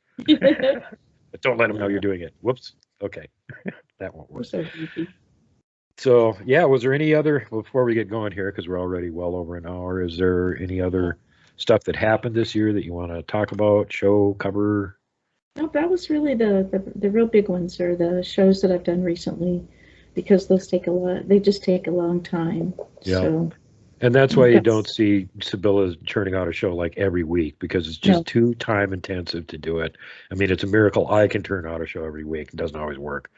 But don't let them know you're doing it. Whoops. Okay. That won't We're work. so goofy. So, yeah, was there any other, before we get going here, because we're already well over an hour, is there any other stuff that happened this year that you want to talk about, show, cover? No, that was really the real big ones, are the shows that I've done recently, because those take a lot. They just take a long time. Yeah. So And that's why you That's- don't see Sybilla churning out a show like every week, because it's just No. too time intensive to do it. I mean, it's a miracle I can turn out a show every week. It doesn't always work.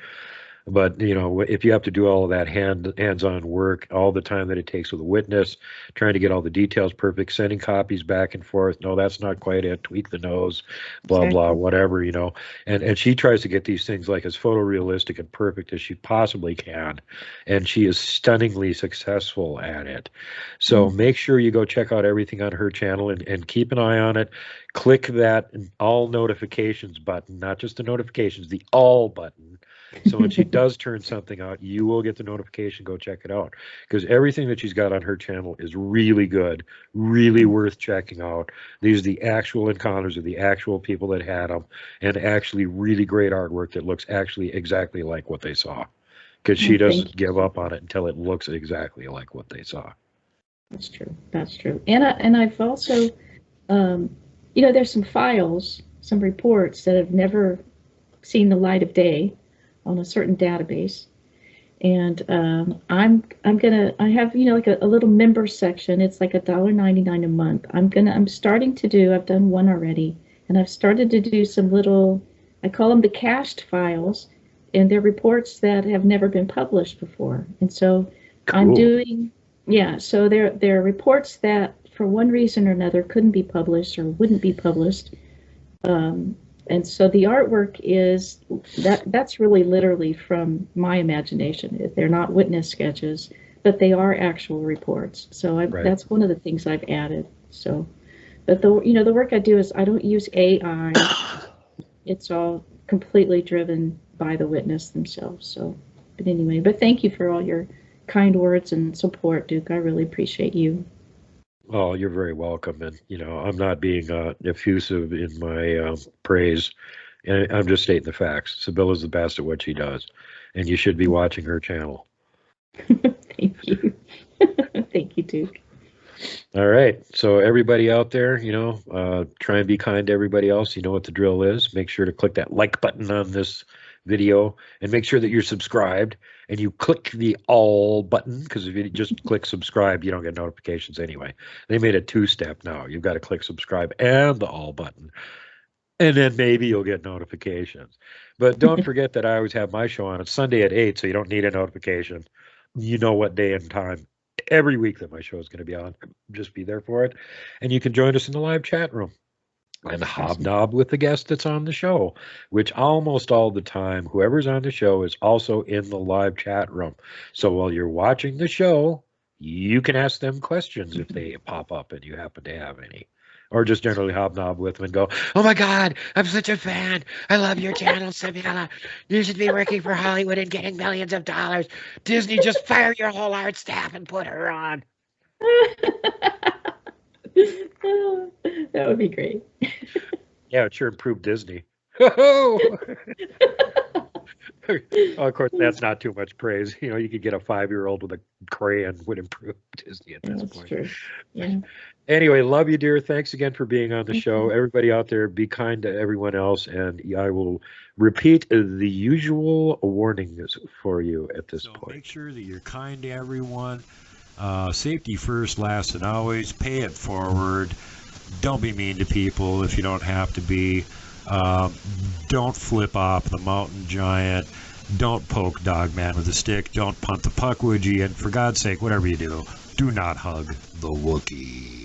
But, you know, if you have to do all of that hands-on work, all the time that it takes with a witness, trying to get all the details perfect, sending copies back and forth, no, that's not quite it, tweak the nose, blah, blah, Exactly. whatever, you know. And she tries to get these things like as photorealistic and perfect as she possibly can. And she is stunningly successful at it. So make sure you go check out everything on her channel and keep an eye on it. Click that all notifications button, not just the notifications, the all button. So when she does turn something out, you will get the notification. Go check it out, because everything that she's got on her channel is really good, really worth checking out. These are the actual encounters of the actual people that had them, and actually really great artwork that looks actually exactly like what they saw, because she Oh, thank doesn't you. give up on it until it looks exactly like what they saw. That's true. That's true. And I've also, you know, there's some files, some reports that have never seen the light of day on a certain database. And I have, you know, like a little member section. It's like $1.99 a month. I'm starting to do, I've done one already, and I've started to do some little, I call them the cached files, and they're reports that have never been published before. And so I'm Cool. doing, yeah, so they're reports that for one reason or another couldn't be published or wouldn't be published. And so the artwork is that's really literally from my imagination. They're not witness sketches, but they are actual reports. So Right. that's one of the things I've added. So, but the work I do is I don't use AI. It's all completely driven by the witness themselves. So, but anyway, but thank you for all your kind words and support, Duke. I really appreciate you. Oh, you're very welcome. And, you know, I'm not being effusive in my praise. And I'm just stating the facts. Sybilla's the best at what she does. And you should be watching her channel. Thank you. Thank you, Duke. All right. So everybody out there, you know, try and be kind to everybody else. You know what the drill is. Make sure to click that like button on this video and make sure that you're subscribed and you click the all button, because if you just click subscribe, you don't get notifications anyway. They made a two-step now. You've got to click subscribe and the all button, and then maybe you'll get notifications. But don't forget that I always have my show on. It's Sunday at 8, so you don't need a notification. You know what day and time every week that my show is going to be on. Just be there for it. And you can join us in the live chat room and hobnob with the guest that's on the show, which almost all the time, whoever's on the show is also in the live chat room. So while you're watching the show, you can ask them questions if they pop up and you happen to have any. or just generally hobnob with them and go, "Oh my God, I'm such a fan. I love your channel, Sybilla. You should be working for Hollywood and getting millions of dollars. Disney, just fire your whole art staff and put her on." That would be great. Yeah, it sure improved Disney. Of course, that's not too much praise. You know, you could get a 5-year-old with a crayon would improve Disney at this That's point. true. Yeah. Anyway, love you, dear. Thanks again for being on the Thank show. you. Everybody out there, be kind to everyone else, and I will repeat the usual warnings for you at this So point. make sure that you're kind to everyone. Safety first, last, and always. Pay it forward. Don't be mean to people if you don't have to be. Don't flip off the mountain giant. Don't poke Dogman with a stick. Don't punt the puck, would you? And for God's sake, whatever you do, do not hug the Wookiee.